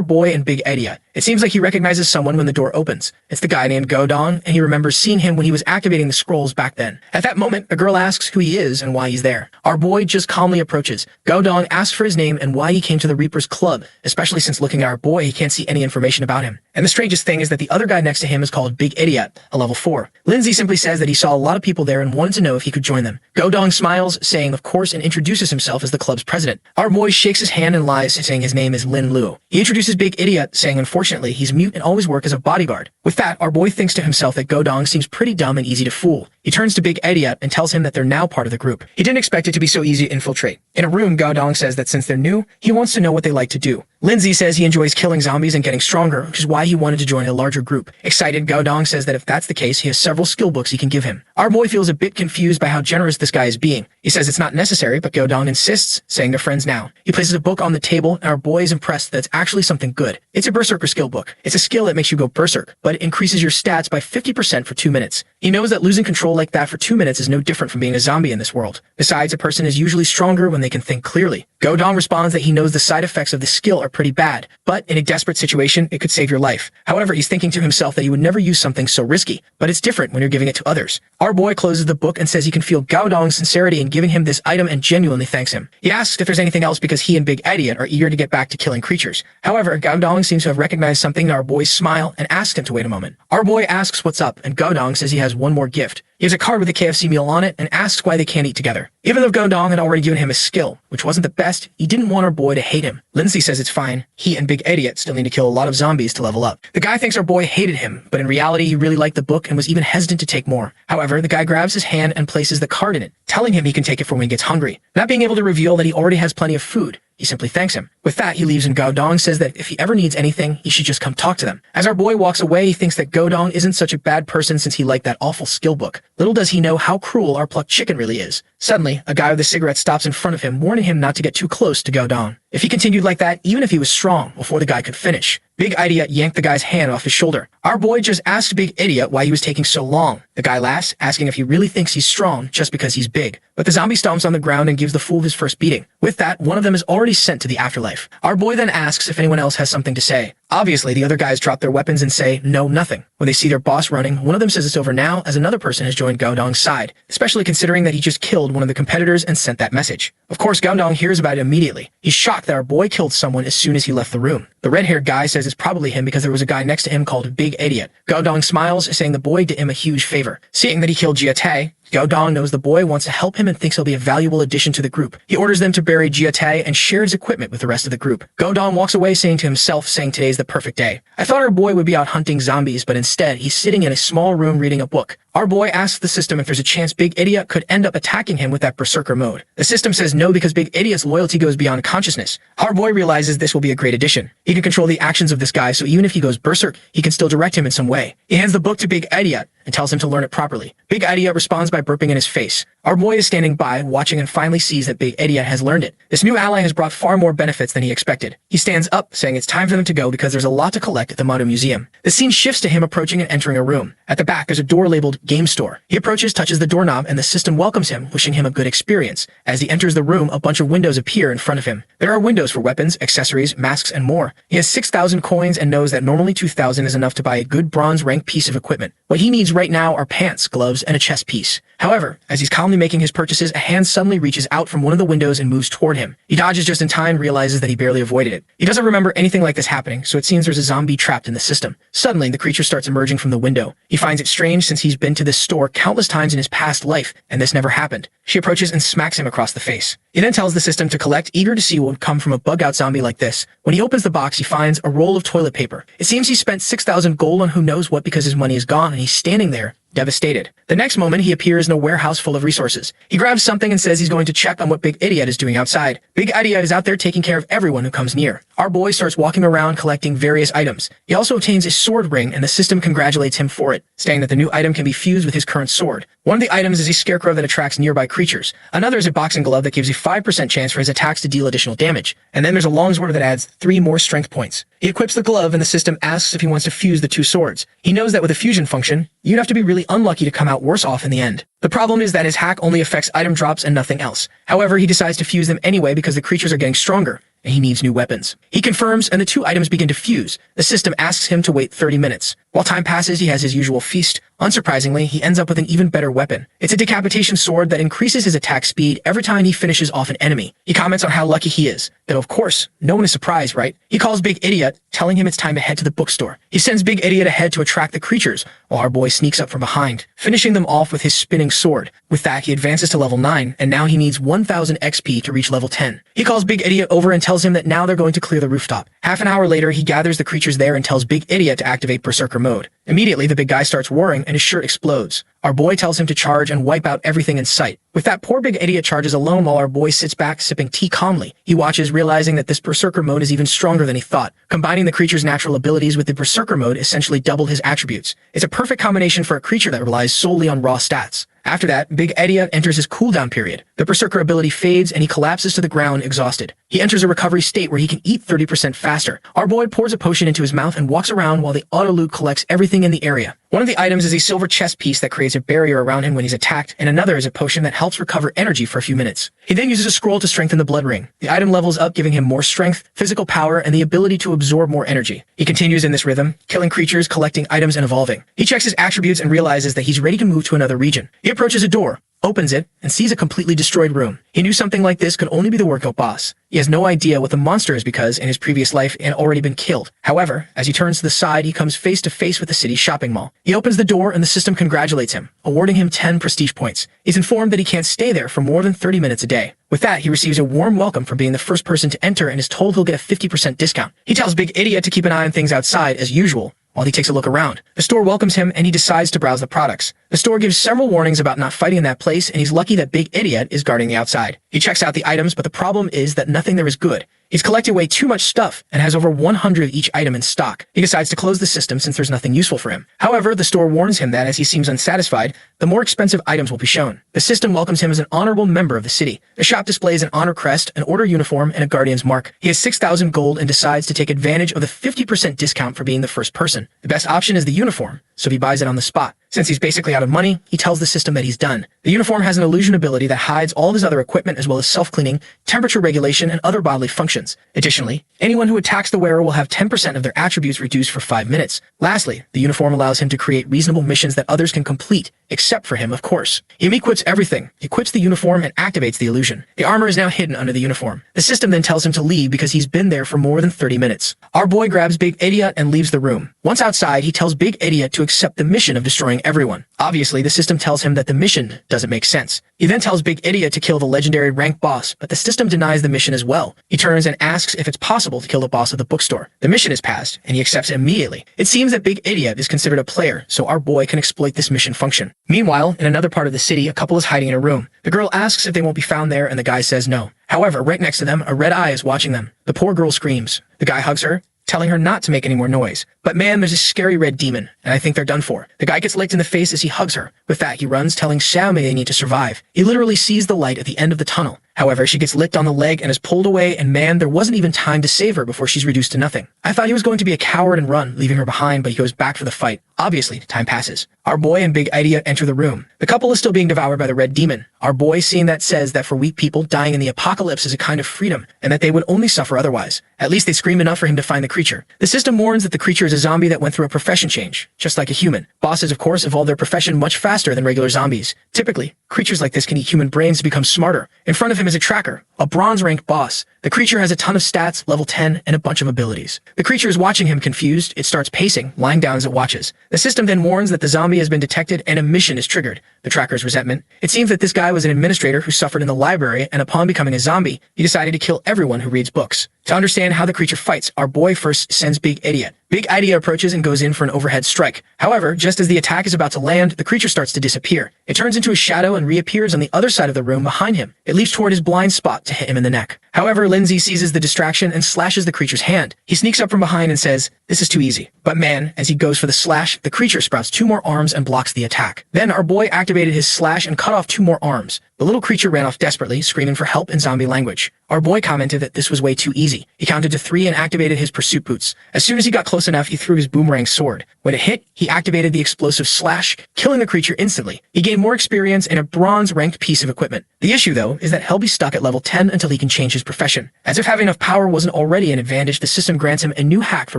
A: boy and Big Idiot. It seems like he recognizes someone when the door opens. It's the guy named Go Dong, and he remembers seeing him when he was activating the scrolls back then. At that moment, a girl asks who he is and why he's there. Our boy just calmly approaches. Go Dong asks for his name and why he came to the Reaper's Club, especially since looking at our boy, he can't see any information about him. And the strangest thing is that the other guy next to him is called Big Idiot, a level 4. Lindsay simply says that he saw a lot of people there and wanted to know if he could join them. Go Dong smiles, saying of course, and introduces himself as the club's president. Our boy shakes his hand and lies, saying his name is Lin Lu. He introduces Big Idiot, saying unfortunately he's mute and always work as a bodyguard. With that, our boy thinks to himself that Go Dong seems pretty dumb and easy to fool. He turns to Big Idiot and tells him that they're now part of the group. He didn't expect it to be so easy to infiltrate. In a room, Go Dong says that since they're new, he wants to know what they like to do. Lindsay says he enjoys killing zombies and getting stronger, which is why he wanted to join a larger group. Excited, Go Dong says that if that's the case, he has several skill books he can give him. Our boy feels a bit confused by how generous this guy is being. He says it's not necessary, but Go Dong insists, saying they're friends now. He places a book on the table, and our boy is impressed that it's actually something good. It's a berserker skill book. It's a skill that makes you go berserk, but it increases your stats by 50% for 2 minutes. He knows that losing control like that for 2 minutes is no different from being a zombie in this world. Besides, a person is usually stronger when they can think clearly. Go Dong responds that he knows the side effects of this skill are pretty bad, but in a desperate situation, it could save your life. However, he's thinking to himself that he would never use something so risky, but it's different when you're giving it to others. Our boy closes the book and says he can feel Gao Dong's sincerity in giving him this item and genuinely thanks him. He asks if there's anything else because he and Big Idiot are eager to get back to killing creatures. However, Gao Dong seems to have recognized something in our boy's smile and asks him to wait a moment. Our boy asks what's up, and Gao Dong says he has one more gift. He has a card with a KFC meal on it and asks why they can't eat together. Even though Go Dong had already given him a skill, which wasn't the best, he didn't want our boy to hate him. Lindsay says it's fine. He and Big Idiot still need to kill a lot of zombies to level up. The guy thinks our boy hated him, but in reality he really liked the book and was even hesitant to take more. However, the guy grabs his hand and places the card in it, telling him he can take it for when he gets hungry. Not being able to reveal that he already has plenty of food, he simply thanks him. With that, he leaves and Go Dong says that if he ever needs anything, he should just come talk to them. As our boy walks away, he thinks that Go Dong isn't such a bad person since he liked that awful skill book. Little does he know how cruel our plucked chicken really is. Suddenly, a guy with a cigarette stops in front of him, warning him not to get too close to Go Dong. If he continued like that, even if he was strong, before the guy could finish. Big Idiot yanked the guy's hand off his shoulder. Our boy just asked Big Idiot why he was taking so long. The guy laughs, asking if he really thinks he's strong just because he's big. But the zombie stomps on the ground and gives the fool his first beating. With that, one of them is already sent to the afterlife. Our boy then asks if anyone else has something to say. Obviously, the other guys drop their weapons and say, no, nothing. When they see their boss running, one of them says it's over now as another person has joined Go Dong's side, especially considering that he just killed one of the competitors and sent that message. Of course, Go Dong hears about it immediately. He's shocked that our boy killed someone as soon as he left the room. The red-haired guy says it's probably him because there was a guy next to him called Big Idiot. Go Dong smiles, saying the boy did him a huge favor. Seeing that he killed Jia Tai, Dong knows the boy wants to help him and thinks he'll be a valuable addition to the group. He orders them to bury Jiate and share his equipment with the rest of the group. Dong walks away saying to himself, today's the perfect day. I thought our boy would be out hunting zombies, but instead he's sitting in a small room reading a book. Our boy asks the system if there's a chance Big Idiot could end up attacking him with that berserker mode. The system says no because Big Idiot's loyalty goes beyond consciousness. Our boy realizes this will be a great addition. He can control the actions of this guy, so even if he goes berserk, he can still direct him in some way. He hands the book to Big Idiot and tells him to learn it properly. Big Idiot responds by burping in his face. Our boy is standing by, watching, and finally sees that Big Idiot has learned it. This new ally has brought far more benefits than he expected. He stands up, saying it's time for them to go because there's a lot to collect at the Mado Museum. The scene shifts to him approaching and entering a room. At the back, there's a door labeled Game Store. He approaches, touches the doorknob, and the system welcomes him, wishing him a good experience. As he enters the room, a bunch of windows appear in front of him. There are windows for weapons, accessories, masks, and more. He has 6,000 coins and knows that normally 2,000 is enough to buy a good bronze rank piece of equipment. What he needs right now are pants, gloves, and a chest piece. However, as he's calmly making his purchases, a hand suddenly reaches out from one of the windows and moves toward him. He dodges just in time, realizes that he barely avoided it. He doesn't remember anything like this happening, so it seems there's a zombie trapped in the system. Suddenly, the creature starts emerging from the window. He finds it strange since he's been to this store countless times in his past life, and this never happened. She approaches and smacks him across the face. He then tells the system to collect, eager to see what would come from a bug-out zombie like this. When he opens the box, he finds a roll of toilet paper. It seems he spent 6,000 gold on who knows what because his money is gone, and he's standing there, devastated. The next moment, he appears in a warehouse full of resources. He grabs something and says he's going to check on what Big Idiot is doing outside. Big Idiot is out there taking care of everyone who comes near. Our boy starts walking around collecting various items. He also obtains a sword ring, and the system congratulates him for it, saying that the new item can be fused with his current sword. One of the items is a scarecrow that attracts nearby creatures. Another is a boxing glove that gives a 5% chance for his attacks to deal additional damage. And then there's a longsword that adds 3 more strength points. He equips the glove, and the system asks if he wants to fuse the 2 swords. He knows that with a fusion function, you'd have to be really unlucky to come out worse off in the end. The problem is that his hack only affects item drops and nothing else. However, he decides to fuse them anyway because the creatures are getting stronger, and he needs new weapons. He confirms, and the 2 items begin to fuse. The system asks him to wait 30 minutes. While time passes, he has his usual feast. Unsurprisingly, he ends up with an even better weapon. It's a decapitation sword that increases his attack speed every time he finishes off an enemy. He comments on how lucky he is. Though of course, no one is surprised, right? He calls Big Idiot, telling him it's time to head to the bookstore. He sends Big Idiot ahead to attract the creatures, while our boy sneaks up from behind, finishing them off with his spinning sword. With that, he advances to level 9, and now he needs 1,000 XP to reach level 10. He calls Big Idiot over and tells him that now they're going to clear the rooftop. Half an hour later, he gathers the creatures there and tells Big Idiot to activate Berserker mode. Immediately, the big guy starts warring and his shirt explodes. Our boy tells him to charge and wipe out everything in sight. With that, poor Big Idiot charges alone while our boy sits back sipping tea calmly. He watches, realizing that this Berserker mode is even stronger than he thought. Combining the creature's natural abilities with the Berserker mode essentially doubled his attributes. It's a perfect combination for a creature that relies solely on raw stats. After that, Big Idiot enters his cooldown period. The Berserker ability fades and he collapses to the ground exhausted. He enters a recovery state where he can eat 30% faster. Our boy pours a potion into his mouth and walks around while the auto-loot collects everything in the area. One of the items is a silver chest piece that creates a barrier around him when he's attacked, and another is a potion that helps recover energy for a few minutes. He then uses a scroll to strengthen the blood ring. The item levels up, giving him more strength, physical power, and the ability to absorb more energy. He continues in this rhythm, killing creatures, collecting items, and evolving. He checks his attributes and realizes that he's ready to move to another region. He approaches a door, opens it, and sees a completely destroyed room. He knew something like this could only be the workout boss. He has no idea what the monster is because, in his previous life, it had already been killed. However, as he turns to the side, he comes face to face with the city's shopping mall. He opens the door and the system congratulates him, awarding him 10 prestige points. He's informed that he can't stay there for more than 30 minutes a day. With that, he receives a warm welcome for being the first person to enter and is told he'll get a 50% discount. He tells Big Idiot to keep an eye on things outside as usual, while he takes a look around. The store welcomes him and he decides to browse the products. The store gives several warnings about not fighting in that place, and he's lucky that Big Idiot is guarding the outside. He checks out the items, but the problem is that nothing there is good. He's collected way too much stuff and has over 100 of each item in stock. He decides to close the system since there's nothing useful for him. However, the store warns him that as he seems unsatisfied, the more expensive items will be shown. The system welcomes him as an honorable member of the city. The shop displays an honor crest, an order uniform, and a guardian's mark. He has 6,000 gold and decides to take advantage of the 50% discount for being the first person. The best option is the uniform, so he buys it on the spot. Since he's basically out of money, he tells the system that he's done. The uniform has an illusion ability that hides all of his other equipment as well as self-cleaning, temperature regulation, and other bodily functions. Additionally, anyone who attacks the wearer will have 10% of their attributes reduced for 5 minutes. Lastly, the uniform allows him to create reasonable missions that others can complete, except for him, of course. He equips everything. He quits the uniform and activates the illusion. The armor is now hidden under the uniform. The system then tells him to leave because he's been there for more than 30 minutes. Our boy grabs Big Idiot and leaves the room. Once outside, he tells Big Idiot to accept the mission of destroying everyone. Obviously, the system tells him that the mission doesn't make sense. He then tells Big Idiot to kill the legendary rank boss, but the system denies the mission as well. He turns and asks if it's possible to kill the boss of the bookstore. The mission is passed, and he accepts immediately. It seems that Big Idiot is considered a player, so our boy can exploit this mission function. Meanwhile, in another part of the city, a couple is hiding in a room. The girl asks if they won't be found there, and the guy says no. However, right next to them, a red eye is watching them. The poor girl screams. The guy hugs her, telling her not to make any more noise. But man, there's a scary red demon, and I think they're done for. The guy gets licked in the face as he hugs her. With that, he runs, telling Xiaomei they need to survive. He literally sees the light at the end of the tunnel. However, she gets licked on the leg and is pulled away, and man, there wasn't even time to save her before she's reduced to nothing. I thought he was going to be a coward and run, leaving her behind, but he goes back for the fight. Obviously, time passes. Our boy and Big Idiot enter the room. The couple is still being devoured by the red demon. Our boy, seeing that, says that for weak people, dying in the apocalypse is a kind of freedom, and that they would only suffer otherwise. At least they scream enough for him to find the creature. The system warns that the creature is a zombie that went through a profession change, just like a human. Bosses, of course, evolve their profession much faster than regular zombies. Typically, creatures like this can eat human brains to become smarter. In front of him is a tracker, a bronze-ranked boss. The creature has a ton of stats, level 10, and a bunch of abilities. The creature is watching him confused. It starts pacing, lying down as it watches. The system then warns that the zombie has been detected and a mission is triggered. The tracker's resentment. It seems that this guy was an administrator who suffered in the library, and upon becoming a zombie, he decided to kill everyone who reads books. To understand how the creature fights, our boy first sends Big Idiot. Big Idiot approaches and goes in for an overhead strike. However, just as the attack is about to land, the creature starts to disappear. It turns into a shadow and reappears on the other side of the room behind him. It leaps toward his blind spot to hit him in the neck. However, Lindsay seizes the distraction and slashes the creature's hand. He sneaks up from behind and says, "This is too easy." But man, as he goes for the slash, the creature sprouts 2 more arms and blocks the attack. Then our boy activated his slash and cut off 2 more arms. The little creature ran off desperately, screaming for help in zombie language. Our boy commented that this was way too easy. He counted to 3 and activated his pursuit boots. As soon as he got close enough, he threw his boomerang sword. When it hit, he activated the explosive slash, killing the creature instantly. He gained more experience and a bronze-ranked piece of equipment. The issue, though, is that he'll be stuck at level 10 until he can change his profession. As if having enough power wasn't already an advantage, the system grants him a new hack for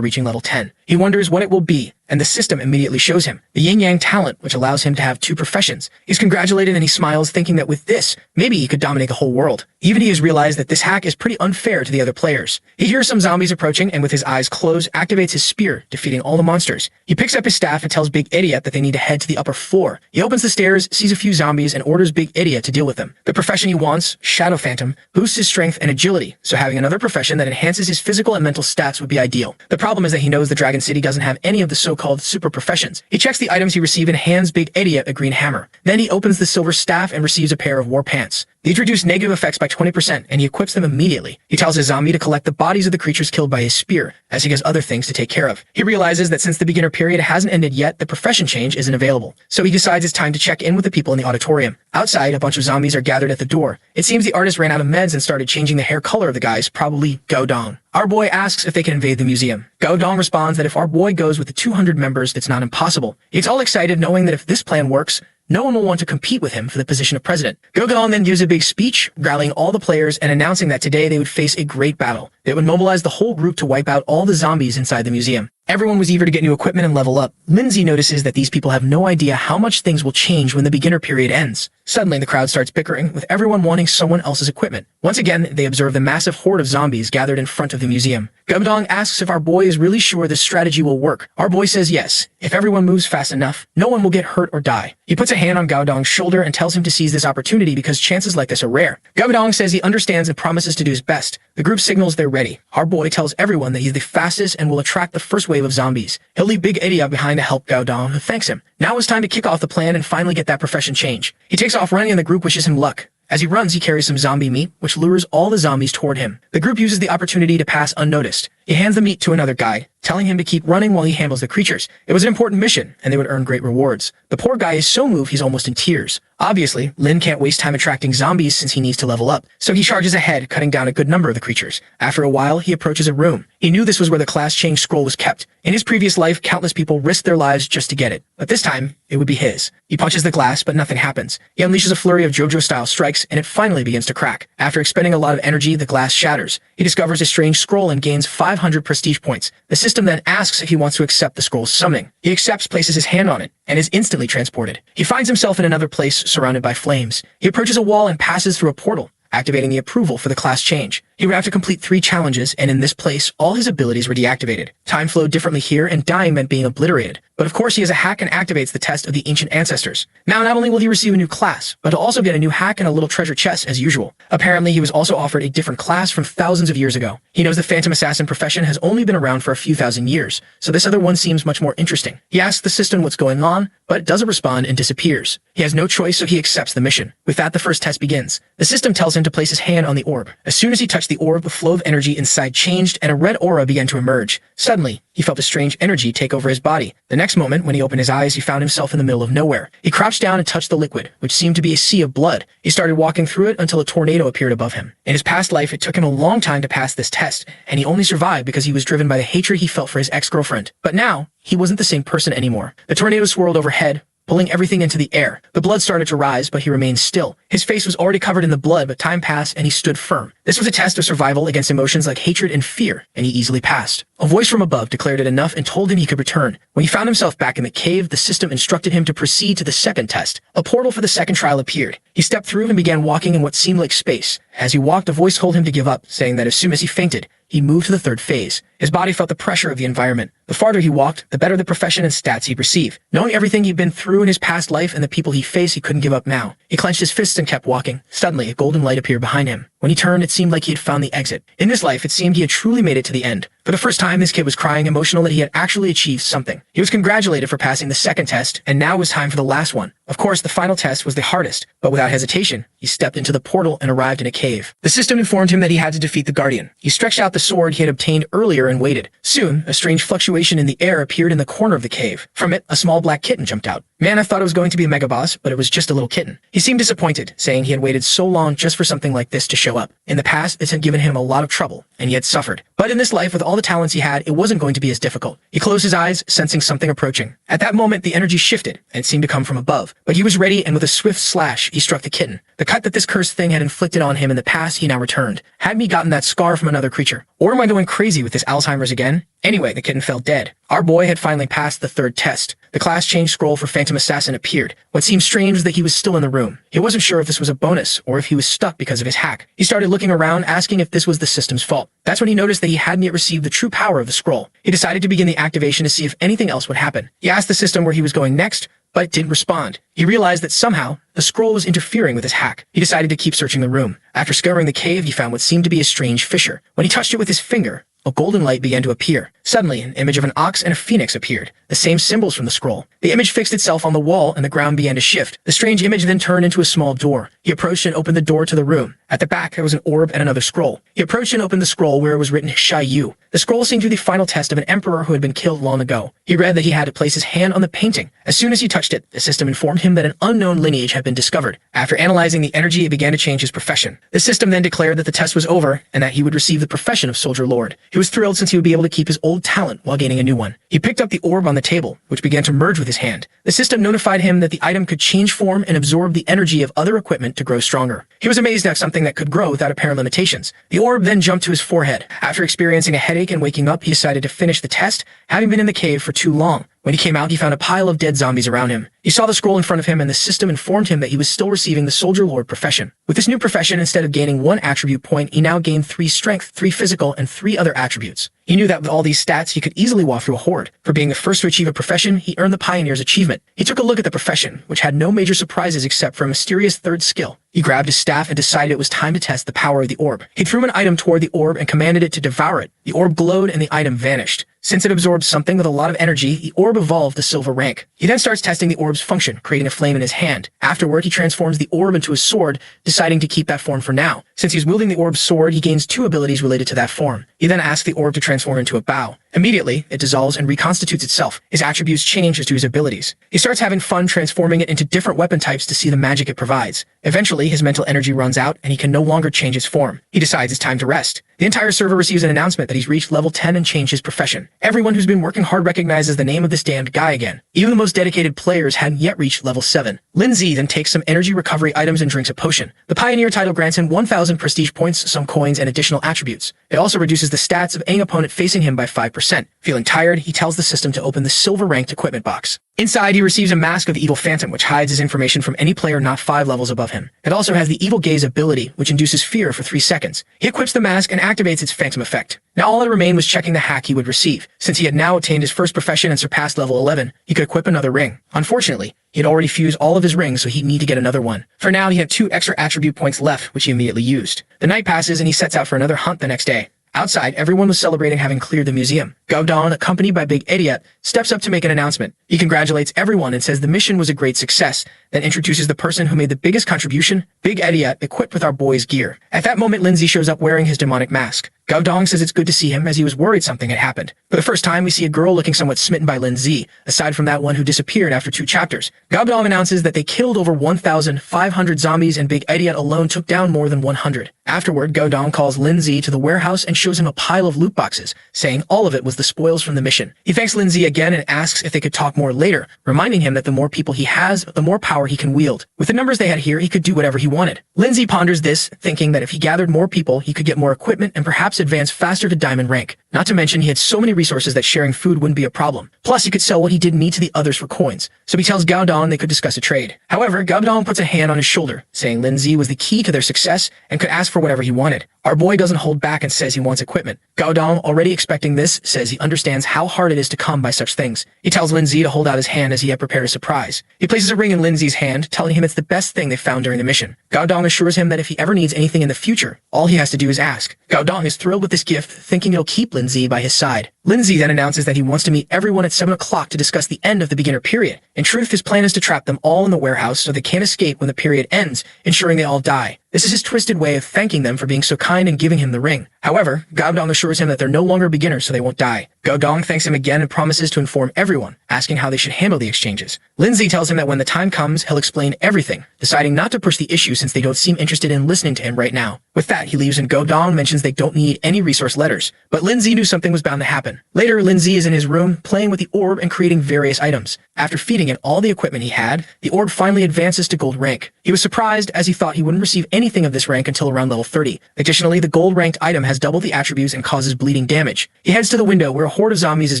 A: reaching level 10. He wonders what it will be, and the system immediately shows him the yin-yang talent, which allows him to have 2 professions. He's congratulated and he smiles, thinking that with this, maybe he could dominate the whole world. Even he has realized that this hack is pretty unfair to the other players. He hears some zombies approaching and with his eyes closed, activates his spear, defeating all the monsters. He picks up his staff and tells Big Idiot that they need to head to the upper floor. He opens the stairs, sees a few zombies, and orders Big Idiot to deal with them. The profession he wants, Shadow Phantom, boosts his strength and agility, so having another profession that enhances his physical and mental stats would be ideal. The problem is that he knows the Dragon City doesn't have any of the so-called super professions. He checks the items he received and hands Big Idiot a green hammer. Then he opens the silver staff and receives a pair of war pants. These reduce negative effects by 20%, and he equips them immediately. He tells his zombie to collect the bodies of the creatures killed by his spear, as he has other things to take care of. He realizes that since the beginner period hasn't ended yet, the profession change isn't available. So he decides it's time to check in with the people in the auditorium. Outside, a bunch of zombies are gathered at the door. It seems the artist ran out of meds and started changing the hair color of the guys, probably Gaodong. Our boy asks if they can invade the museum. Gaodong responds that if our boy goes with the 200 members, it's not impossible. He gets all excited knowing that if this plan works, no one will want to compete with him for the position of president. Gaodong then gives a big speech, rallying all the players and announcing that today they would face a great battle. They would mobilize the whole group to wipe out all the zombies inside the museum. Everyone was eager to get new equipment and level up. Lindsay notices that these people have no idea how much things will change when the beginner period ends. Suddenly, the crowd starts bickering, with everyone wanting someone else's equipment. Once again, they observe the massive horde of zombies gathered in front of the museum. Gaodong asks if our boy is really sure this strategy will work. Our boy says yes. If everyone moves fast enough, no one will get hurt or die. He puts a hand on Gaodong's shoulder and tells him to seize this opportunity because chances like this are rare. Gaodong says he understands and promises to do his best. The group signals they're ready. Our boy tells everyone that he's the fastest and will attract the first wave of zombies. He'll leave Big Idiot behind to help Gaodong, who thanks him. Now it's time to kick off the plan and finally get that profession change. He takes off running and the group wishes him luck. As he runs, he carries some zombie meat, which lures all the zombies toward him. The group uses the opportunity to pass unnoticed. He hands the meat to another guy, telling him to keep running while he handles the creatures. It was an important mission, and they would earn great rewards. The poor guy is so moved he's almost in tears. Obviously, Lin can't waste time attracting zombies since he needs to level up, so he charges ahead, cutting down a good number of the creatures. After a while, he approaches a room. He knew this was where the class change scroll was kept. In his previous life, countless people risked their lives just to get it, but this time, it would be his. He punches the glass, but nothing happens. He unleashes a flurry of JoJo-style strikes, and it finally begins to crack. After expending a lot of energy, the glass shatters. He discovers a strange scroll and gains 500 prestige points. The system then asks if he wants to accept the scroll's summoning. He accepts, places his hand on it, and is instantly transported. He finds himself in another place surrounded by flames. He approaches a wall and passes through a portal, activating the approval for the class change. He would have to complete 3 challenges, and in this place, all his abilities were deactivated. Time flowed differently here, and dying meant being obliterated. But of course, he has a hack and activates the test of the ancient ancestors. Now, not only will he receive a new class, but he'll also get a new hack and a little treasure chest as usual. Apparently, he was also offered a different class from thousands of years ago. He knows the Phantom Assassin profession has only been around for a few thousand years, so this other one seems much more interesting. He asks the system what's going on, but doesn't respond and disappears. He has no choice, so he accepts the mission. With that, the first test begins. The system tells him to place his hand on the orb. As soon as he touched the orb, the flow of energy inside changed, and a red aura began to emerge. Suddenly, he felt a strange energy take over his body. The next moment, when he opened his eyes, he found himself in the middle of nowhere. He crouched down and touched the liquid, which seemed to be a sea of blood. He started walking through it until a tornado appeared above him. In his past life, it took him a long time to pass this test, and he only survived because he was driven by the hatred he felt for his ex-girlfriend. But now, he wasn't the same person anymore. The tornado swirled overhead, pulling everything into the air. The blood started to rise, but he remained still. His face was already covered in the blood, but time passed and he stood firm. This was a test of survival against emotions like hatred and fear, and he easily passed. A voice from above declared it enough and told him he could return. When he found himself back in the cave, the system instructed him to proceed to the second test. A portal for the second trial appeared. He stepped through and began walking in what seemed like space. As he walked, a voice told him to give up, saying that as soon as he fainted, he moved to the third phase. His body felt the pressure of the environment. The farther he walked, the better the profession and stats he'd receive. Knowing everything he'd been through in his past life and the people he faced, he couldn't give up now. He clenched his fists and kept walking. Suddenly, a golden light appeared behind him. When he turned, it seemed like he had found the exit. In this life, it seemed he had truly made it to the end. For the first time, this kid was crying, emotional that he had actually achieved something. He was congratulated for passing the second test, and now it was time for the last one. Of course, the final test was the hardest, but without hesitation, he stepped into the portal and arrived in a cave. The system informed him that he had to defeat the Guardian. He stretched out the sword he had obtained earlier and waited. Soon, a strange fluctuation in the air appeared in the corner of the cave. From it, a small black kitten jumped out. Man, I thought it was going to be a mega boss, but it was just a little kitten. He seemed disappointed, saying he had waited so long just for something like this to show up. In the past, this had given him a lot of trouble, and he had suffered. But in this life, with all the talents he had, it wasn't going to be as difficult. He closed his eyes, sensing something approaching. At that moment, the energy shifted, and it seemed to come from above. But he was ready, and with a swift slash, he struck the kitten. The cut that this cursed thing had inflicted on him in the past, he now returned. Hadn't he gotten that scar from another creature? Or am I going crazy with this Alzheimer's again? Anyway, the kitten fell dead. Our boy had finally passed the third test. The class change scroll for Phantom Assassin appeared. What seemed strange was that he was still in the room. He wasn't sure if this was a bonus, or if he was stuck because of his hack. He started looking around, asking if this was the system's fault. That's when he noticed that he hadn't yet received the true power of the scroll. He decided to begin the activation to see if anything else would happen. He asked the system where he was going next, but it didn't respond. He realized that somehow, the scroll was interfering with his hack. He decided to keep searching the room. After scouring the cave, he found what seemed to be a strange fissure. When he touched it with his finger, a golden light began to appear. Suddenly, an image of an ox and a phoenix appeared, the same symbols from the scroll. The image fixed itself on the wall, and the ground began to shift. The strange image then turned into a small door. He approached and opened the door to the room. At the back, there was an orb and another scroll. He approached and opened the scroll where it was written Shai Yu. The scroll seemed to be the final test of an emperor who had been killed long ago. He read that he had to place his hand on the painting. As soon as he touched it, the system informed him that an unknown lineage had been discovered. After analyzing the energy, it began to change his profession. The system then declared that the test was over and that he would receive the profession of Soldier Lord. He was thrilled since he would be able to keep his old talent while gaining a new one. He picked up the orb on the table, which began to merge with his hand. The system notified him that the item could change form and absorb the energy of other equipment to grow stronger. He was amazed at something that could grow without apparent limitations. The orb then jumped to his forehead. After experiencing a headache and waking up, he decided to finish the test, having been in the cave for too long. When he came out, he found a pile of dead zombies around him. He saw the scroll in front of him, and the system informed him that he was still receiving the Soldier Lord profession. With this new profession, instead of gaining 1 attribute point, he now gained 3 strength, 3 physical, and 3 other attributes. He knew that with all these stats, he could easily walk through a horde. For being the first to achieve a profession, he earned the Pioneer's achievement. He took a look at the profession, which had no major surprises except for a mysterious third skill. He grabbed his staff and decided it was time to test the power of the orb. He threw an item toward the orb and commanded it to devour it. The orb glowed and the item vanished. Since it absorbed something with a lot of energy, the orb evolved to silver rank. He then starts testing the orb's function, creating a flame in his hand. Afterward, he transforms the orb into a sword, deciding to keep that form for now. Since he's wielding the orb's sword, he gains 2 abilities related to that form. He then asks the orb to transform into a bow. Immediately, it dissolves and reconstitutes itself. His attributes change as to his abilities. He starts having fun transforming it into different weapon types to see the magic it provides. Eventually, his mental energy runs out and he can no longer change his form. He decides it's time to rest. The entire server receives an announcement that he's reached level 10 and changed his profession. Everyone who's been working hard recognizes the name of this damned guy again. Even the most dedicated players hadn't yet reached level 7. Lindsay then takes some energy recovery items and drinks a potion. The Pioneer title grants him 1,000 prestige points, some coins, and additional attributes. It also reduces the stats of any opponent facing him by 5%. 95%. Feeling tired, he tells the system to open the silver-ranked equipment box. Inside, he receives a mask of the Evil Phantom, which hides his information from any player not 5 levels above him. It also has the Evil Gaze ability, which induces fear for 3 seconds. He equips the mask and activates its phantom effect. Now all that remained was checking the hack he would receive. Since he had now attained his first profession and surpassed level 11, he could equip another ring. Unfortunately, he had already fused all of his rings, so he'd need to get another one. For now, he had 2 extra attribute points left, which he immediately used. The night passes and he sets out for another hunt the next day. Outside, everyone was celebrating having cleared the museum. Gaodong, accompanied by Big Idiot, steps up to make an announcement. He congratulates everyone and says the mission was a great success, then introduces the person who made the biggest contribution, Big Idiot, equipped with our boy's gear. At that moment, Lindsay shows up wearing his demonic mask. Gaodong says it's good to see him as he was worried something had happened. For the first time, we see a girl looking somewhat smitten by Lindsay, aside from that one who disappeared after 2 chapters. Gaodong announces that they killed over 1,500 zombies and Big Idiot alone took down more than 100. Afterward, Gaodong calls Lindsay to the warehouse and shows him a pile of loot boxes, saying all of it was the spoils from the mission. He thanks Lindsay again and asks if they could talk more later, reminding him that the more people he has, the more power he can wield. With the numbers they had here, he could do whatever he wanted. Lindsay ponders this, thinking that if he gathered more people, he could get more equipment and perhaps advance faster to diamond rank. Not to mention, he had so many resources that sharing food wouldn't be a problem. Plus, he could sell what he did need to the others for coins. So he tells Gaodong they could discuss a trade. However, Gaodong puts a hand on his shoulder, saying Lindsay was the key to their success and could ask for whatever he wanted. Our boy doesn't hold back and says he wants equipment. Gaodong, already expecting this, says he understands how hard it is to come by such things. He tells Lindsay to hold out his hand as he had prepared a surprise. He places a ring in Lindsay's hand, telling him it's the best thing they found during the mission. Gaodong assures him that if he ever needs anything in the future, all he has to do is ask. Gaodong is thrilled with this gift, thinking it'll keep Lindsay by his side. Lindsay then announces that he wants to meet everyone at 7 o'clock to discuss the end of the beginner period. In truth, his plan is to trap them all in the warehouse so they can't escape when the period ends, ensuring they all die. This is his twisted way of thanking them for being so kind and giving him the ring. However, Gaodong assures him that they're no longer beginners so they won't die. Gaodong thanks him again and promises to inform everyone, asking how they should handle the exchanges. Lindsay tells him that when the time comes, he'll explain everything, deciding not to push the issue since they don't seem interested in listening to him right now. With that, he leaves and Gaodong mentions they don't need any resource letters. But Lindsay knew something was bound to happen. Later, Lindsay is in his room, playing with the orb and creating various items. After feeding it all the equipment he had, the orb finally advances to gold rank. He was surprised as he thought he wouldn't receive anything of this rank until around level 30. Additionally, the gold ranked item has double the attributes and causes bleeding damage. He heads to the window where a horde of zombies is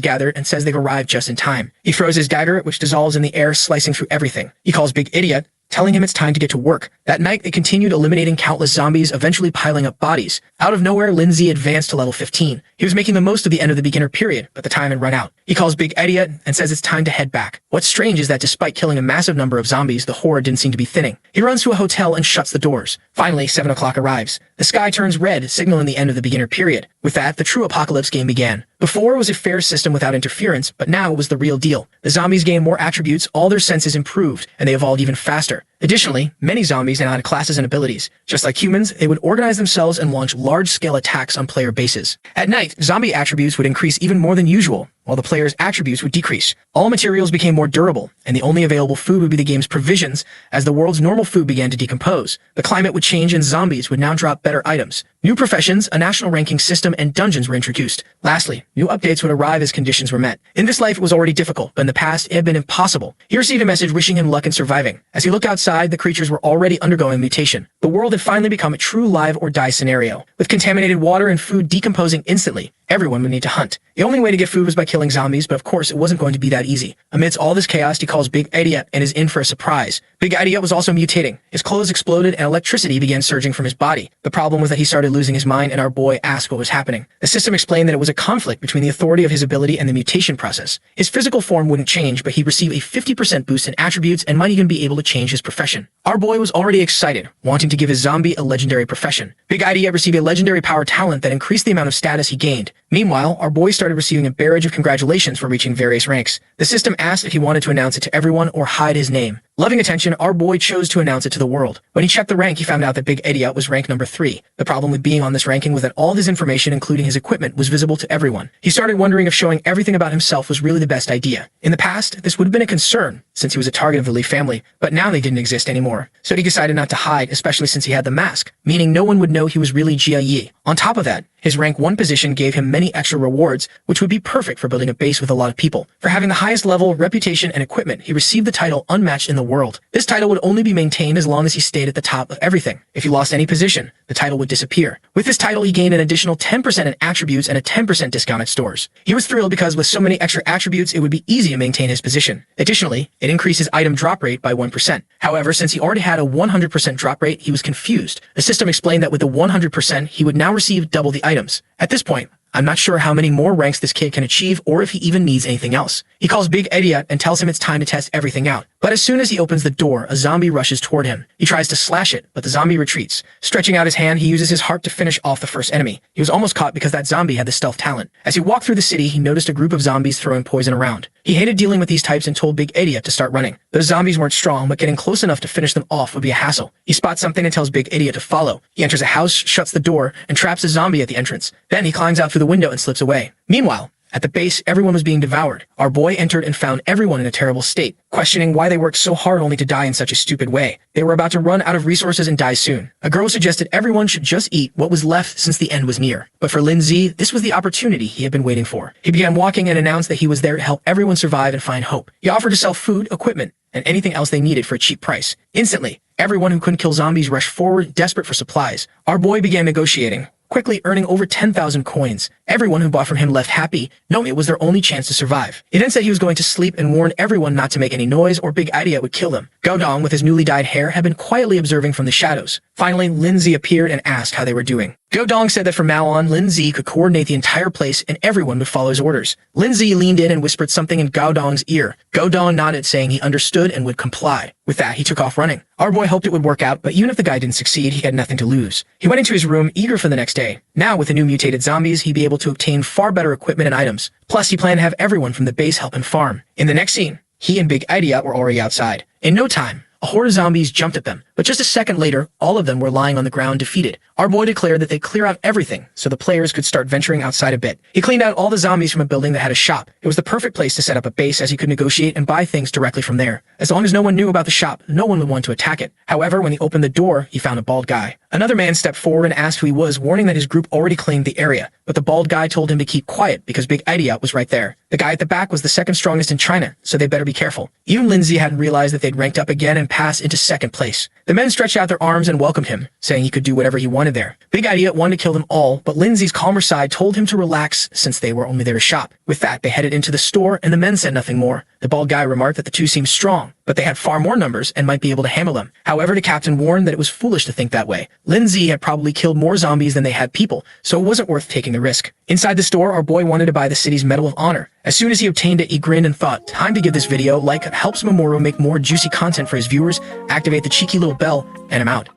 A: gathered and says they've arrived just in time. He throws his dagger, which dissolves in the air, slicing through everything. He calls Big Idiot, telling him it's time to get to work. That night, they continued eliminating countless zombies, eventually piling up bodies. Out of nowhere, Lindsay advanced to level 15. He was making the most of the end of the beginner period, but the time had run out. He calls Big Idiot and says it's time to head back. What's strange is that despite killing a massive number of zombies, the horde didn't seem to be thinning. He runs to a hotel and shuts the doors. Finally, 7 o'clock arrives. The sky turns red, signaling the end of the beginner period. With that, the true apocalypse game began. Before, it was a fair system without interference, but now it was the real deal. The zombies gained more attributes, all their senses improved, and they evolved even faster. Additionally, many zombies now had classes and abilities. Just like humans, they would organize themselves and launch large-scale attacks on player bases. At night, zombie attributes would increase even more than usual, while the player's attributes would decrease. All materials became more durable, and the only available food would be the game's provisions, as the world's normal food began to decompose. The climate would change and zombies would now drop better items. New professions, a national ranking system, and dungeons were introduced. Lastly, new updates would arrive as conditions were met. In this life, it was already difficult, but in the past, it had been impossible. He received a message wishing him luck in surviving. As he looked outside, the creatures were already undergoing mutation. The world had finally become a true live-or-die scenario. With contaminated water and food decomposing instantly, everyone would need to hunt. The only way to get food was by killing zombies, but of course, it wasn't going to be that easy. Amidst all this chaos, he calls Big Idiot and is in for a surprise. Big Idiot was also mutating. His clothes exploded and electricity began surging from his body. The problem was that he started losing his mind and our boy asked what was happening. The system explained that it was a conflict between the authority of his ability and the mutation process. His physical form wouldn't change, but he'd receive a 50% boost in attributes and might even be able to change his profession. Our boy was already excited, wanting to give his zombie a legendary profession. Big Idiot received a legendary power talent that increased the amount of status he gained. Meanwhile, our boy started receiving a barrage of congratulations for reaching various ranks. The system asked if he wanted to announce it to everyone or hide his name. Loving attention, our boy chose to announce it to the world. When he checked the rank, he found out that Big Idiot was rank number 3. The problem with being on this ranking was that all of his information, including his equipment, was visible to everyone. He started wondering if showing everything about himself was really the best idea. In the past, this would have been a concern, since he was a target of the Lee family, but now they didn't exist anymore. So he decided not to hide, especially since he had the mask, meaning no one would know he was really Jia Yi. On top of that, his rank 1 position gave him many extra rewards, which would be perfect for building a base with a lot of people. For having the highest level, reputation, and equipment, he received the title Unmatched in the world. This title would only be maintained as long as he stayed at the top of everything. If he lost any position, the title would disappear. With this title, he gained an additional 10% in attributes and a 10% discount at stores. He was thrilled because with so many extra attributes, it would be easy to maintain his position. Additionally, it increased his item drop rate by 1%. However, since he already had a 100% drop rate, he was confused. The system explained that with the 100%, he would now receive double the items. At this point, I'm not sure how many more ranks this kid can achieve or if he even needs anything else. He calls Big Eddie out and tells him it's time to test everything out. But as soon as he opens the door, a zombie rushes toward him. He tries to slash it, but the zombie retreats. Stretching out his hand, he uses his heart to finish off the first enemy. He was almost caught because that zombie had the stealth talent. As he walked through the city, he noticed a group of zombies throwing poison around. He hated dealing with these types and told Big Idiot to start running. Those zombies weren't strong, but getting close enough to finish them off would be a hassle. He spots something and tells Big Idiot to follow. He enters a house, shuts the door, and traps a zombie at the entrance. Then he climbs out through the window and slips away. Meanwhile, at the base, everyone was being devoured. Our boy entered and found everyone in a terrible state, questioning why they worked so hard only to die in such a stupid way. They were about to run out of resources and die soon. A girl suggested everyone should just eat what was left since the end was near. But for Lindsay, this was the opportunity he had been waiting for. He began walking and announced that he was there to help everyone survive and find hope. He offered to sell food, equipment, and anything else they needed for a cheap price. Instantly, everyone who couldn't kill zombies rushed forward, desperate for supplies. Our boy began negotiating, quickly earning over 10,000 coins. Everyone who bought from him left happy, knowing it was their only chance to survive. He then said he was going to sleep and warned everyone not to make any noise or Big Idea would kill them. Gaodong, with his newly dyed hair, had been quietly observing from the shadows. Finally, Lindsay appeared and asked how they were doing. Gaodong said that from now on, Lindsay could coordinate the entire place and everyone would follow his orders. Lindsay leaned in and whispered something in Gaodong's ear. Gaodong nodded, saying he understood and would comply. With that, he took off running. Our boy hoped it would work out, but even if the guy didn't succeed, he had nothing to lose. He went into his room, eager for the next day. Now, with the new mutated zombies, he'd be able to obtain far better equipment and items. Plus, he planned to have everyone from the base help him farm. In the next scene, he and Big Idea were already outside. In no time, a horde of zombies jumped at them, but just a second later, all of them were lying on the ground defeated. Our boy declared that they'd clear out everything so the players could start venturing outside a bit. He cleaned out all the zombies from a building that had a shop. It was the perfect place to set up a base as he could negotiate and buy things directly from there. As long as no one knew about the shop, no one would want to attack it. However, when he opened the door, he found a bald guy. Another man stepped forward and asked who he was, warning that his group already claimed the area. But the bald guy told him to keep quiet because Big Idea was right there. The guy at the back was the second strongest in China, so they better be careful. Even Lindsay hadn't realized that they'd ranked up again and passed into second place. The men stretched out their arms and welcomed him, saying he could do whatever he wanted there. Big Idea wanted to kill them all, but Lindsay's calmer side told him to relax since they were only there to shop. With that, they headed into the store and the men said nothing more. The bald guy remarked that the two seemed strong, but they had far more numbers and might be able to handle them. However, the captain warned that it was foolish to think that way. Lindsay had probably killed more zombies than they had people, so it wasn't worth taking the risk. Inside the store, our boy wanted to buy the city's Medal of Honor. As soon as he obtained it, he grinned and thought, time to give this video a like. It helps Mamoru make more juicy content for his viewers. Activate the cheeky little bell, and I'm out.